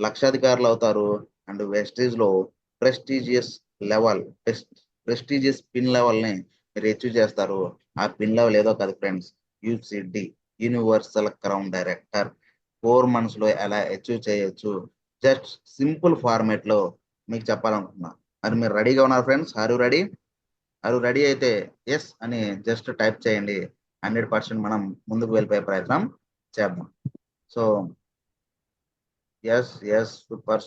లక్షాధికారులు అవుతారు. అండ్ వెస్టీజ్ లో ప్రెస్టీజియస్ పిన్ లెవెల్ ని మీరు అచీవ్ చేస్తారు. ఆ పిన్ లెవెల్ ఏదో కాదు friends, UCD, universal crown director. 4 months లో ఎలా అచీవ్ చేయొచ్చు, జస్ట్ సింపుల్ ఫార్మేట్ లో మీకు చెప్పాలనుకున్నా. మరి మీరు రెడీగా ఉన్నారు ఫ్రెండ్స్? Are you ready? అయితే ఎస్ అని జస్ట్ టైప్ చేయండి. 100% మనం ముందుకు వెళ్ళిపోయే ప్రయత్నం చేద్దాం. So yes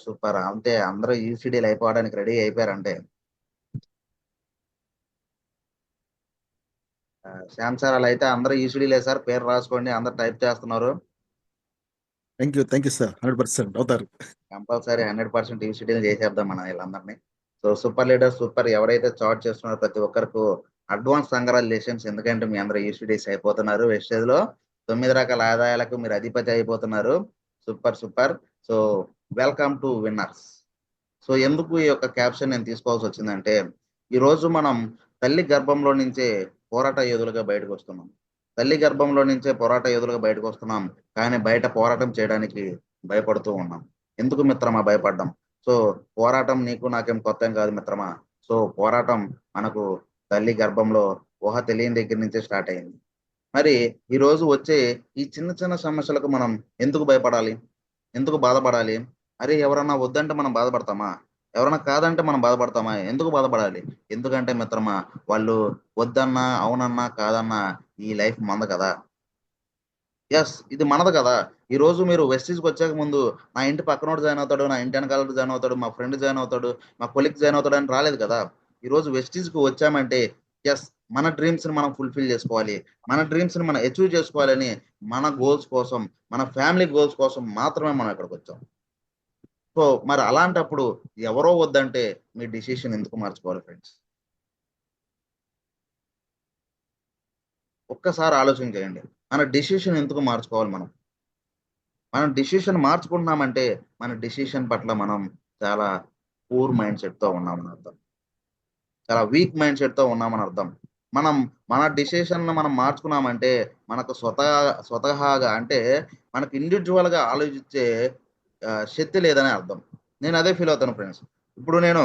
super. అంతే, అందరూ యూసిడీలు అయిపోవడానికి రెడీ అయిపోయారంటే. శ్యామ్ సార్, అలా అయితే అందరూ యూసిడీలే సార్, పేరు రాసుకోండి. అందరు టైప్ చేస్తున్నారు. Thank you sir. 100% అవుతారు. కంపల్సరీ 100% యూసిడీలు చేసేద్దాం మనం వీళ్ళందరినీ. So super leader, super. ఎవరైతే చార్ట్ చేస్తున్నారో ప్రతి ఒక్కరికి అడ్వాన్స్ కంగ్రాచులేషన్స్. ఎందుకంటే మీ అందరూ యూసిడీస్ అయిపోతున్నారు. వెస్టేజ్ లో 9 రకాల ఆదాయాలకు మీరు అధిపతి అయిపోతున్నారు. Super. So welcome to winners. So ఎందుకు ఈ యొక్క క్యాప్షన్ నేను తీసుకోవాల్సి వచ్చిందంటే, ఈ రోజు మనం తల్లి గర్భంలో నుంచే పోరాట యోధులుగా బయటకు వస్తున్నాం. కానీ బయట పోరాటం చేయడానికి భయపడుతూ ఉన్నాం. ఎందుకు మిత్రమా భయపడ్డాం? సో పోరాటం నీకు నాకేం కొత్త కాదు మిత్రమా. సో పోరాటం మనకు తల్లి గర్భంలో ఊహ తెలియని దగ్గర నుంచే స్టార్ట్ అయింది. మరి ఈ రోజు వచ్చే ఈ చిన్న సమస్యలకు మనం ఎందుకు భయపడాలి, ఎందుకు బాధపడాలి? అరే ఎవరన్నా వద్దంటే మనం బాధపడతామా? ఎవరన్నా కాదంటే మనం బాధపడతామా? ఎందుకు బాధపడాలి? ఎందుకంటే మిత్రమా, వాళ్ళు వద్దన్నా, అవునన్నా, కాదన్నా ఈ లైఫ్ మనది కదా. ఇది మనది కదా. ఈ రోజు మీరు వెస్టీజ్కి వచ్చాక ముందు నా ఇంటి పక్కనోడు జాయిన్ అవుతాడు, నా ఇంటి వెనకాల జాయిన్ అవుతాడు, మా ఫ్రెండ్ జాయిన్ అవుతాడు, మా కొలీగ్ జాయిన్ అవుతాడు అని రాలేదు కదా. ఈ రోజు వెస్టీజ్కి వచ్చామంటే మన డ్రీమ్స్ ని మనం ఫుల్ఫిల్ చేసుకోవాలి, మన డ్రీమ్స్ ని మనం అచీవ్ చేసుకోవాలని, మన గోల్స్ కోసం, మన ఫ్యామిలీ గోల్స్ కోసం మాత్రమే మనం ఇక్కడికి వచ్చాం. సో మరి అలాంటప్పుడు ఎవరో వద్దంటే మీ డిసిషన్ ఎందుకు మార్చుకోవాలి ఫ్రెండ్స్? ఒక్కసారి ఆలోచన చేయండి. మన డిసిషన్ ఎందుకు మార్చుకోవాలి మనం? మనం డిసిషన్ మార్చుకుంటున్నామంటే మన డిసిషన్ పట్ల మనం చాలా పూర్ మైండ్ సెట్‌తో ఉన్నామని అర్థం. చాలా వీక్ మైండ్ సెట్‌తో ఉన్నామని అర్థం. మనం మన డిసిషన్‌ని మనం మార్చుకున్నామంటే మనకు స్వతహాగా అంటే మనకు ఇండివిడ్యువల్‌గా ఆలోచించే శక్తి లేదని అర్థం. నేను అదే ఫీల్ అవుతాను ఫ్రెండ్స్. ఇప్పుడు నేను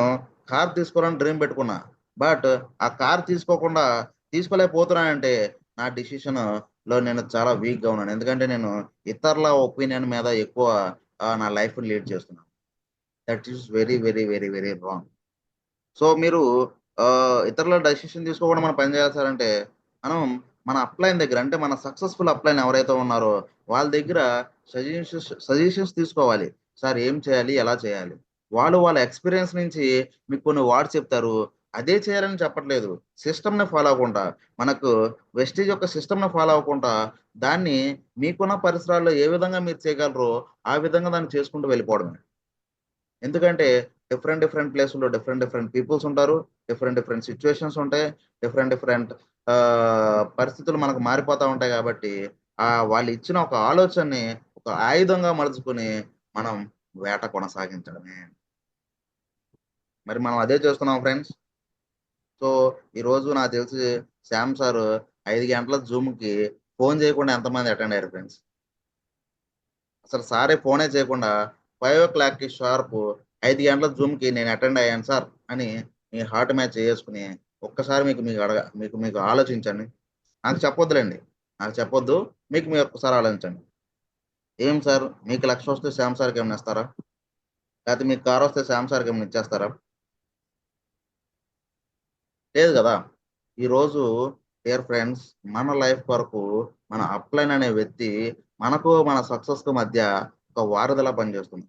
కార్ తీసుకోవాలని డ్రీమ్ పెట్టుకున్నా. బట్ ఆ కార్ తీసుకోలేకపోతున్నానంటే నా డిసిషన్‌లో నేను చాలా వీక్‌గా ఉన్నాను. ఎందుకంటే నేను ఇతరుల ఒపీనియన్ మీద ఎక్కువ నా లైఫ్‌ని లీడ్ చేస్తున్నాను. That is very, very, very, very wrong. So మీరు ఇతరుల డెసిషన్ తీసుకోకుండా మనం పని చేయాల్సారంటే, మనం మన అప్లైన్ దగ్గర అంటే మన సక్సెస్‌ఫుల్ అప్లైన్ ఎవరైతే ఉన్నారో వాళ్ళ దగ్గర సజెషన్స్ తీసుకోవాలి. సార్ ఏం చేయాలి? ఎలా చేయాలి? వాళ్ళు వాళ్ళ ఎక్స్‌పీరియన్స్ నుంచి మీకు కొన్ని వర్డ్స్ చెప్తారు. అదే చేయాలని చెప్పట్లేదు. సిస్టమ్‌ని ఫాలో అవ్వకుండా, మనకు వెస్టీజ్ యొక్క సిస్టమ్‌ని ఫాలో అవ్వకుండా, దాన్ని మీకున్న పరిసరాల్లో ఏ విధంగా మీరు చేయగలరో, ఆ విధంగా దాన్ని చేసుకుంటూ వెళ్ళిపోవడమే. ఎందుకంటే డిఫరెంట్ ప్లేసుల్లో డిఫరెంట్ పీపుల్స్ ఉంటారు. డిఫరెంట్ సిట్యుయేషన్స్ ఉంటాయి. డిఫరెంట్ పరిస్థితులు మనకు మారిపోతా ఉంటాయి కాబట్టి, వాళ్ళు ఇచ్చిన ఒక ఆలోచనని ఒక ఆయుధంగా మలుచుకొని మనం వేట కొనసాగించడమే. మరి మనం అదే చేస్తున్నాం ఫ్రెండ్స్. సో, ఈరోజు నాకు తెలిసి శ్యామ్ సారు 5 గంటల జూమ్‌కి ఫోను చేయకుండా ఎంతమంది అటెండ్ అయ్యారు ఫ్రెండ్స్? అసలు సారే ఫోనే చేయకుండా 5:00కి షార్ప్ 5 గంటల జూమ్‌కి నేను అటెండ్ అయ్యాను సార్ అని మీ హార్ట్ మ్యాచ్ చేసుకొని ఒక్కసారి మీకు ఆలోచించండి. నాకు చెప్పొద్దులెండి. నాకు చెప్పొద్దు. మీరు ఒక్కసారి ఆలోచించండి. ఏం సార్ మీకు 1,00,000 వస్తే శ్యామ్ సార్‌కి ఏమన్నా ఇస్తారా? లేకపోతే మీకు కార్ వస్తే శ్యామ్ సార్‌కి ఏమన్నా ఇచ్చేస్తారా? లేదు గదా! ఈరోజు డియర్ ఫ్రెండ్స్ మన లైఫ్ వరకు మన అప్‌లైన్ అనే వ్యక్తి మనకు మన సక్సెస్‌కు మధ్య ఒక వారధిలా పనిచేస్తుంది.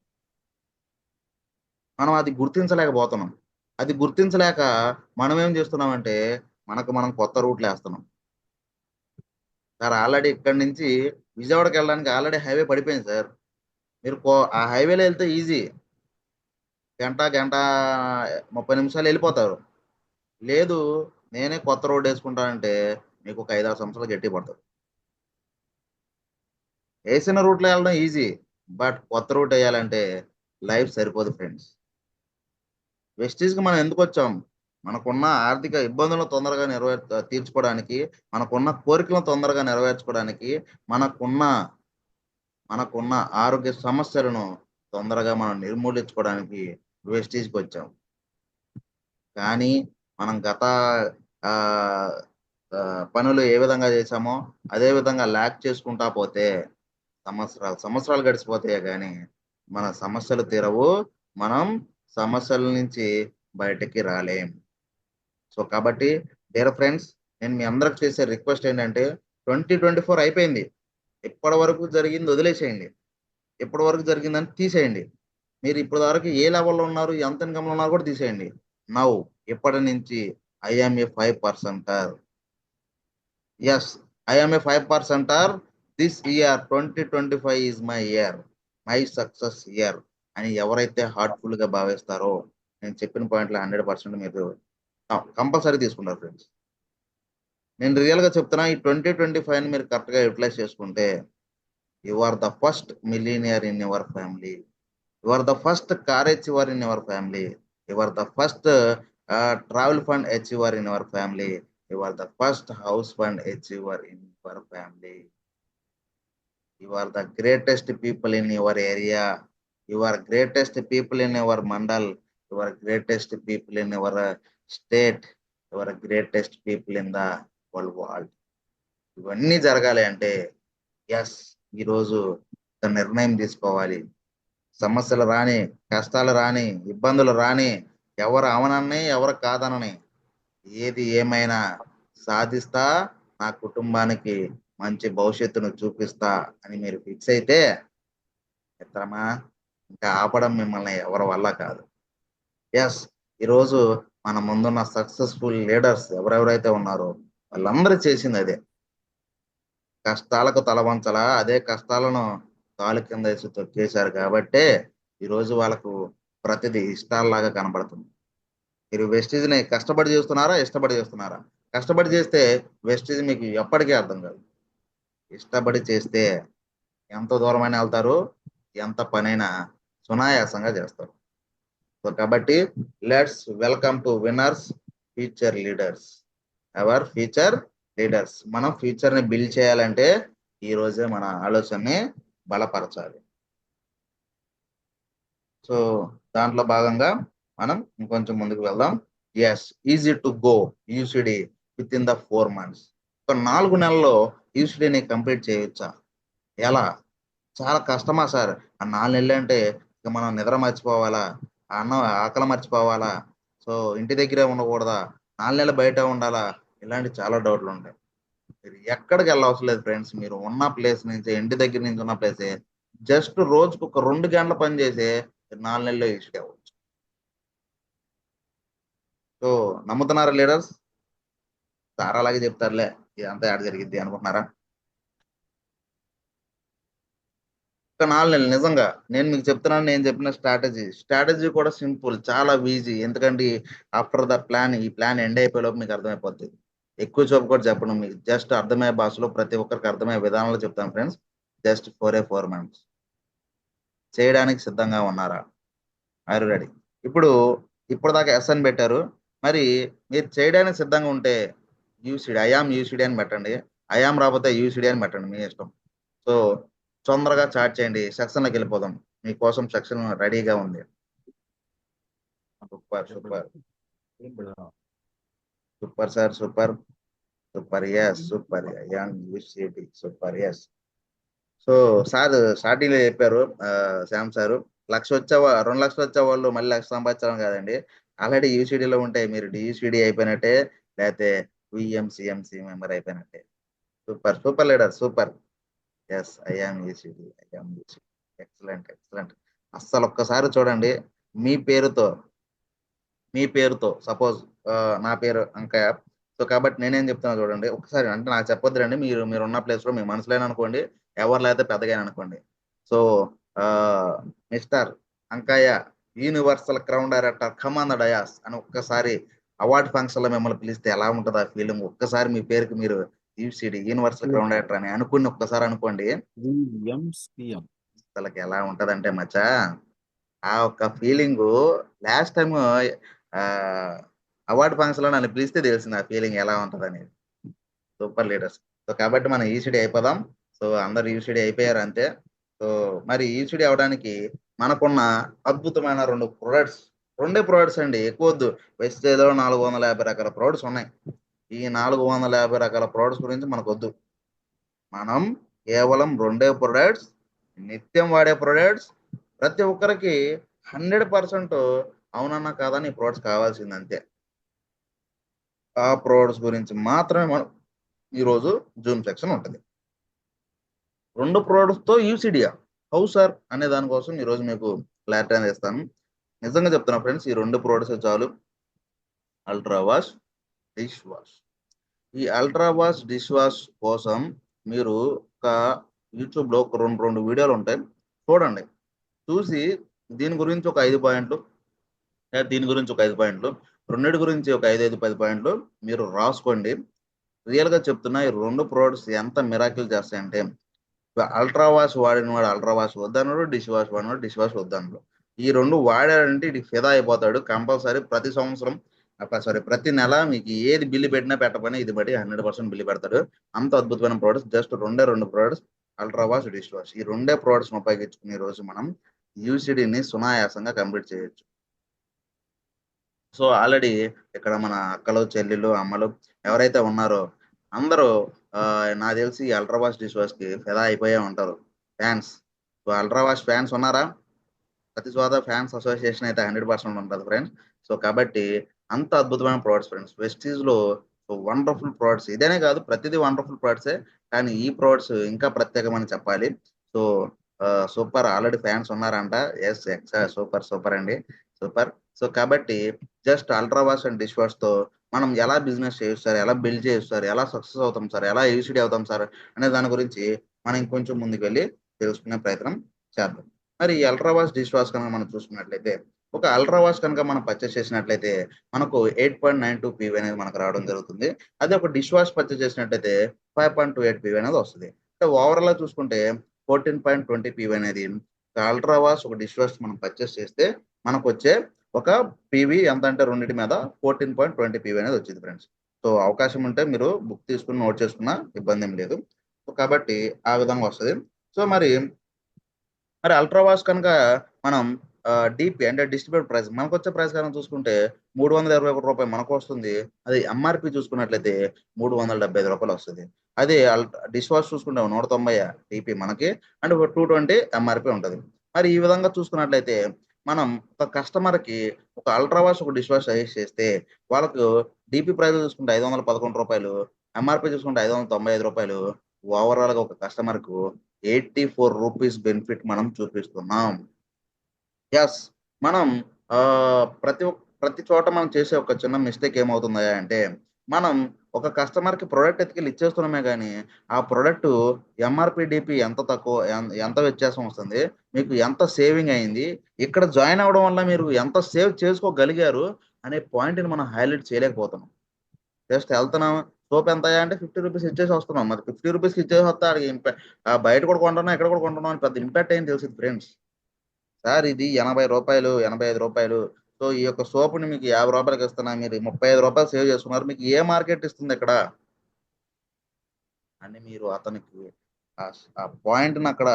మనం అది గుర్తించలేకపోతున్నాం. అది గుర్తించలేక మనం ఏం చేస్తున్నామంటే, మనకు మనం కొత్త రూట్‌లేస్తున్నాం. సార్ ఆల్రెడీ ఇక్కడి నుంచి విజయవాడకెళ్ళడానికి ఆల్రెడీ హైవే పడిపోయింది సార్. మీరు ఆ హైవేలో ఎళ్తే ఈజీ. గంట 30 నిమిషాల్లో ఎళ్ళిపోతారు. లేదు నేనే కొత్త రోడ్డేసుకుంటానంటే మీకు ఒక 5, 6 సంవత్సరాలు గట్టిగా పడతది. ఏసిన రూట్‌లో ఎళ్ళడం ఈజీ. బట్ కొత్త రూట్ ఎయ్యాలంటే లైఫ్ సరిపోదు ఫ్రెండ్స్. వెస్టీజ్‌కి మనం ఎందుకొచ్చాం? మనకున్న ఆర్థిక ఇబ్బందులను తొందరగా తీర్చుకోవడానికి, మనకున్న కోరికలను తొందరగా నెరవేర్చుకోవడానికి, మనకున్న మనకున్న ఆరోగ్య సమస్యలను తొందరగా మనం నిర్మూలించుకోవడానికి వెస్టీజ్‌కొచ్చాం. కానీ మనం గత ఆహ్, పనులు ఏ విధంగా చేశామో, అదే విధంగా ల్యాక్ చేసుకుంటా పోతే సంవత్సరాలు గడిచిపోతాయే గానీ, మన సమస్యలు తీరవు. మనం సమస్యల నుంచి బయటికి రాలేం. సో, కాబట్టి డియర్ ఫ్రెండ్స్ నేను మీ అందరికి చేసే రిక్వెస్ట్ ఏంటంటే 2024 అయిపోయింది. ఇప్పటి వరకు జరిగింది వదిలేసేయండి. ఇప్పటి వరకు జరిగిందని తీసేయండి. మీరు ఇప్పటి వరకు ఏ లెవెల్‌లో ఉన్నారు? ఎంత ఇన్‌కమ్‌లో ఉన్నారో కూడా తీసేయండి. నౌ ఇప్పటి నుంచి I am a 5 percenter. Yes. I am a 5 percenter. This year 2025 is my year. My success year అని ఎవరైతే హార్ట్‌ఫుల్‌గా భావిస్తారో నేను చెప్పిన పాయింట్‌లో 100% మీరు కంపల్సరీ తీసుకుంటారు ఫ్రెండ్స్. నేను రియల్‌గా చెప్తున్నా ఈ 2025ని మీరు కరెక్ట్‌గా యుటిలైజ్ చేసుకుంటే you are the first millionaire in your family. You are the first car achiever in your family. You are the first travel fund achiever in your family. You are the first house fund achiever in your family. You are the greatest people in your area. You are greatest people in your mandal. You are greatest people in your state. You are greatest people in the whole world. ఇవన్నీ జరగాలి అంటే yes ఈరోజు ఒక నిర్ణయం తీసుకోవాలి. సమస్యలు రాని, కష్టాలు రాని, ఇబ్బందులు రాని, ఎవరు అవునని, ఎవరు కాదనని ఏది ఏమైనా సాధిస్తా, నా కుటుంబానికి మంచి భవిష్యత్తును చూపిస్తా అని మీరు ఫిక్స్ అయితే మిత్రమా ఇంకా ఆపడం మిమ్మల్ని ఎవరి వల్ల కాదు. యెస్ ఈరోజు మన ముందున్న సక్సెస్‌ఫుల్ లీడర్స్ ఎవరెవరైతే ఉన్నారో వాళ్ళందరూ చేసింది అదే. కష్టాలకు తల వంచలా, అదే కష్టాలను కాలు కిందేసి తొక్కేశారు కాబట్టే ఈరోజు వాళ్ళకు ప్రతిదీ ఇష్టాల్లాగా కనబడుతుంది. మీరు వెస్టీజ్ని కష్టపడి చేస్తున్నారా, ఇష్టపడి చేస్తున్నారా? కష్టపడి చేస్తే వెస్టీజ్ మీకు ఎప్పటికీ అర్థం కాదు. ఇష్టపడి చేస్తే ఎంత దూరమైనా వెళ్తారు, ఎంత పనైనా సునాయాసంగా చేస్తారు. సో కాబట్టి let's welcome to winners, future leaders. Ever future leaders. మనం ఫ్యూచర్ ని బిల్డ్ చేయాలంటే ఈ రోజే మన ఆలోచనని బలపరచాలి. సో దాంట్లో భాగంగా మనం ఇంకొంచెం ముందుకు వెళ్దాం. Yes, easy to go UCD within the 4 months. ఒక 4 నెలల్లో యూసిడిని కంప్లీట్ చేయొచ్చా? ఎలా? చాలా కష్టమా సార్? ఆ 4 నెలలు అంటే ఇక మనం నిద్ర మర్చిపోవాలా, ఆ అన్నం ఆకలి మర్చిపోవాలా, సో ఇంటి దగ్గరే ఉండకూడదా, 4 నెలలు బయట ఉండాలా? ఇలాంటి చాలా డౌట్లు ఉంటాయి. మీరు ఎక్కడికి వెళ్ళవసరం లేదు ఫ్రెండ్స్. మీరు ఉన్న ప్లేస్ నుంచి, ఇంటి దగ్గర నుంచి ఉన్న ప్లేసే జస్ట్ రోజుకు ఒక 2 గంటల పని చేసి 4 నెలల్లో యూసిడి అవ్వచ్చు. సో నమ్ముతున్నారా లీడర్స్? సార్ అలాగే చెప్తారులే, ఇదంతా ఆడ జరిగిద్ది అనుకుంటున్నారా? ఒక 4 నెలలు నిజంగా నేను మీకు చెప్తున్నాను. నేను చెప్పిన స్ట్రాటజీ కూడా సింపుల్, చాలా ఈజీ. ఎందుకంటే ఆఫ్టర్ ద ప్లాన్, ఈ ప్లాన్ ఎండ్ అయిపోయేలోపు మీకు అర్థమైపోద్ది. ఎక్కువ చూపు కూడా చెప్పడం, మీకు జస్ట్ అర్థమయ్యే భాషలో ప్రతి ఒక్కరికి అర్థమయ్యే విధానంలో చెప్తాను ఫ్రెండ్స్. జస్ట్ 4 months చేయడానికి సిద్ధంగా ఉన్నారా? Are ready? ఇప్పుడు దాకా ఎస్ అని పెట్టారు. మరి మీరు చేయడానికి సిద్ధంగా ఉంటే యూసిడి, ఐఆమ్ యూసిడి అని పెట్టండి. ఐఆమ్ రాకపోతే యూసిడి అని పెట్టండి, మీ ఇష్టం. సో తొందరగా చాట్ చేయండి, సెక్షన్లోకి వెళ్ళిపోదాం. మీకోసం సెక్షన్ రెడీగా ఉంది. Super super super sir, super super. Yes super, I'm UCD, super. Yes. So sir starting లో చెప్పారు శ్యామ్ సారు, 2 లక్షలు వచ్చే వాళ్ళు మళ్ళీ 1 లక్ష సంపాదించడం కాదండి. ఆల్రెడీ యూసిడిలో ఉంటే మీరు డియూసిడి అయిపోయినట్టే, లేకపోతే విఎంసిఎంసి మెంబర్ అయిపోయినట్టే. Super super leader, super. Yes, I'm UCD, I'm UCD. Excellent excellent. అస్సలు ఒక్కసారి చూడండి, మీ పేరుతో సపోజ్ నా పేరు అంకయ్య. సో కాబట్టి నేనేం చెప్తున్నా చూడండి ఒకసారి. అంటే నాకు చెప్పొద్దురండి, మీరు ఉన్న ప్లేస్ లో మీ మనసులోనే అనుకోండి, ఎవరు లేకపోతే పెద్దగా అనుకోండి. So mister Ankaiah, universal crown director come on the dais అని ఒక్కసారి అవార్డ్ ఫంక్షన్ లో మిమ్మల్ని పిలిస్తే ఎలా ఉంటుంది ఆ ఫీలింగ్? ఒక్కసారి మీ పేరుకి మీరు యూసిడి, యూనివర్సల్ క్రౌన్ డైరెక్టర్ అని ఒక్కసారి అనుకోండి. అసలు ఎలా ఉంటదంటే మచ్చా, ఆ ఒక్క feeling last time award function లో నన్ను పిలిస్తే తెలిసింది ఆ ఫీలింగ్ ఎలా ఉంటదని. Super leaders. సో కాబట్టి మనం ఈసిడి అయిపోదాం. సో అందరు ఈసిడి అయిపోయారు అంతే. సో మరి ఈసిడి అవడానికి మనకున్న అద్భుతమైన 2 ప్రొడక్ట్స్ అండి, ఎక్కువ వద్దు. వెస్టేజ్లో 450 రకాల ప్రొడక్ట్స్ ఉన్నాయి. ఈ 450 రకాల ప్రొడక్ట్స్ గురించి మనకు వద్దు. మనం కేవలం 2 ప్రొడక్ట్స్, నిత్యం వాడే ప్రొడక్ట్స్, ప్రతి ఒక్కరికి 100% అవునన్నా కాదని ఈ ప్రొడక్ట్స్ కావాల్సింది అంతే. ఆ ప్రొడక్ట్స్ గురించి మాత్రమే మనం ఈరోజు జూమ్ సెక్షన్ ఉంటుంది. 2 ప్రొడక్ట్స్ తో యూసిడియా హౌ సార్ అనే దానికోసం ఈరోజు మీకు క్లారిటీ అనేది ఇస్తాను. నిజంగా చెప్తున్నా ఫ్రెండ్స్, ఈ 2 ప్రొడక్ట్స్ చాలు. Ultra wash, dish wash. ఈ అల్ట్రా వాష్, డిష్ వాష్ కోసం మీరు ఒక యూట్యూబ్ లో ఒక 2 వీడియోలు ఉంటాయి, చూడండి. చూసి దీని గురించి ఒక 5 పాయింట్లు, దీని గురించి ఒక 5 పాయింట్లు, రెండింటి గురించి ఒక 5-10 పాయింట్లు మీరు రాసుకోండి. రియల్ గా చెప్తున్నా, ఈ 2 ప్రొడక్ట్స్ ఎంత మిరాకిల్ చేస్తాయంటే, అల్ట్రా వాష్ వాడిన వాడు అల్ట్రా వాష్ వద్దన్నాడు, డిష్ వాష్ వాడినాడు డిష్ వాష్ వద్దన్నాడు. ఈ 2 వాడాడంటే ఇది ఫిదా అయిపోతాడు కంపల్సరీ. ప్రతి సంవత్సరం ప్రతి నెల మీకు ఏది బిల్లు పెట్టినా పెట్టకపోయినా ఇది బట్టి 100% బిల్లు పెడతాడు. అంత అద్భుతమైన products. Just 2 products, ultra wash, dish wash. ఈ 2 ప్రొడక్ట్స్ ఉపయోగించుకుని ఈ రోజు మనం యూసిడిని సునాయాసంగా కంప్లీట్ చేయొచ్చు. సో ఆల్రెడీ ఇక్కడ మన అక్కలు, చెల్లెలు, అమ్మలు ఎవరైతే ఉన్నారో అందరూ నాకు తెలిసి అల్ట్రా వాష్, డిష్ వాష్ కి ఫిదా అయిపోయే ఉంటారు fans. So ultra wash fans ఉన్నారా? ప్రతి చోట ఫ్యాన్స్ అసోసియేషన్ అయితే 100% ఉంటుంది ఫ్రెండ్స్. సో కాబట్టి అంత అద్భుతమైన ప్రొడక్ట్స్ ఫ్రెండ్స్. వెస్టీజ్ లో వండర్ఫుల్ ప్రొడక్ట్స్. ఇదేనే కాదు, ప్రతిదీ వండర్ఫుల్ ప్రొడక్ట్సే, కానీ ఈ ప్రొడక్ట్స్ ఇంకా ప్రత్యేకమని చెప్పాలి. సో సూపర్, ఆల్రెడీ ఫ్యాన్స్ ఉన్నారంట. ఎస్ సూపర్ సూపర్ అండి, సూపర్. సో కాబట్టి just ultra wash and dish wash తో మనం ఎలా బిజినెస్ చేయొచ్చు సార్, ఎలా బిల్డ్ చేయొచ్చు సార్, ఎలా సక్సెస్ అవుతాం సార్, ఎలా యూసిడి అవుతాం సార్ అనే దాని గురించి మనం ఇంకొంచెం ముందుకు వెళ్ళి తెలుసుకునే ప్రయత్నం చేద్దాం. మరి అల్ట్రా వాష్ డిష్ వాష్ కనుక మనం చూసుకున్నట్లయితే ఒక అల్ట్రా వాష్ కనుక మనం పర్చేస్ చేసినట్లయితే మనకు 8.92 పీవీ అనేది మనకు రావడం జరుగుతుంది. అదే ఒక డిష్ వాష్ పర్చేస్ చేసినట్లయితే 5.28 పీవీ అనేది వస్తుంది. అంటే ఓవరాల్ గా చూసుకుంటే 14.20 పీవీ అనేది అల్ట్రా వాష్ ఒక డిష్ వాష్ మనం పర్చేస్ చేస్తే మనకు వచ్చే ఒక పీవీ ఎంత అంటే రెండింటి మీద 14.20 పీవీ అనేది వచ్చింది ఫ్రెండ్స్. సో అవకాశం ఉంటే మీరు బుక్ తీసుకుని నోట్ చేసుకున్న ఇబ్బంది ఏం లేదు. సో కాబట్టి ఆ విధంగా వస్తుంది. సో మరి అల్ట్రా వాష్ కనుక మనం డిపి అంటే డిస్ట్రిబ్యూట్ ప్రైస్ మనకు వచ్చే ప్రైస్ కనుక చూసుకుంటే 321 రూపాయలు మనకు వస్తుంది. అది ఎంఆర్పి చూసుకున్నట్లయితే 375 రూపాయలు వస్తుంది. అదే డిష్ వాష్ చూసుకుంటే 190 డిపి మనకి అండ్ 220 ఎంఆర్పి ఉంటుంది. మరి ఈ విధంగా చూసుకున్నట్లయితే మనం ఒక కస్టమర్ కి ఒక అల్ట్రా వాష్ ఒక డిష్ వాష్ సజెస్ట్ చేస్తే వాళ్ళకు డిపి ప్రైస్ చూసుకుంటే 511 రూపాయలు, ఎంఆర్పి చూసుకుంటే 595 రూపాయలు, ఓవరాల్ గా ఒక కస్టమర్ కు 84 రూపీస్ బెనిఫిట్ మనం చూపిస్తున్నాం. ఎస్ మనం ప్రతి చోట మనం చేసే ఒక చిన్న మిస్టేక్ ఏమవుతుందా అంటే మనం ఒక కస్టమర్ కి ప్రొడక్ట్ ఎత్తుకెళ్ళి ఇచ్చేస్తున్నామే కానీ ఆ ప్రొడక్ట్ ఎంఆర్పి డిపి ఎంత తక్కువ ఎంత వ్యత్యాసం వస్తుంది, మీకు ఎంత సేవింగ్ అయింది, ఇక్కడ జాయిన్ అవ్వడం వల్ల మీరు ఎంత సేవ్ చేసుకోగలిగారు అనే పాయింట్ని మనం హైలైట్ చేయలేకపోతున్నాం. జస్ట్ వెళ్తున్నాం సోప్ ఎంత అంటే 50 రూపీస్ ఇచ్చేసి వస్తున్నాం. మరి 50 రూపీస్కి ఇచ్చేసి వస్తే ఆడికి బయట కూడా కొంటున్నాం ఎక్కడ కూడా కొంటున్నాం అని పెద్ద ఇంపాక్ట్ అయింది తెలిసింది ఫ్రెండ్స్. సార్ ఇది 80 రూపాయలు 85 రూపాయలు, సో ఈ యొక్క సోపుని మీకు 50 రూపాయలకి ఇస్తున్నా, మీరు 35 రూపాయలు సేవ్ చేసుకున్నారు, మీకు ఏ మార్కెట్ ఇస్తుంది ఇక్కడ అని మీరు అతనికి ఆ పాయింట్ని అక్కడ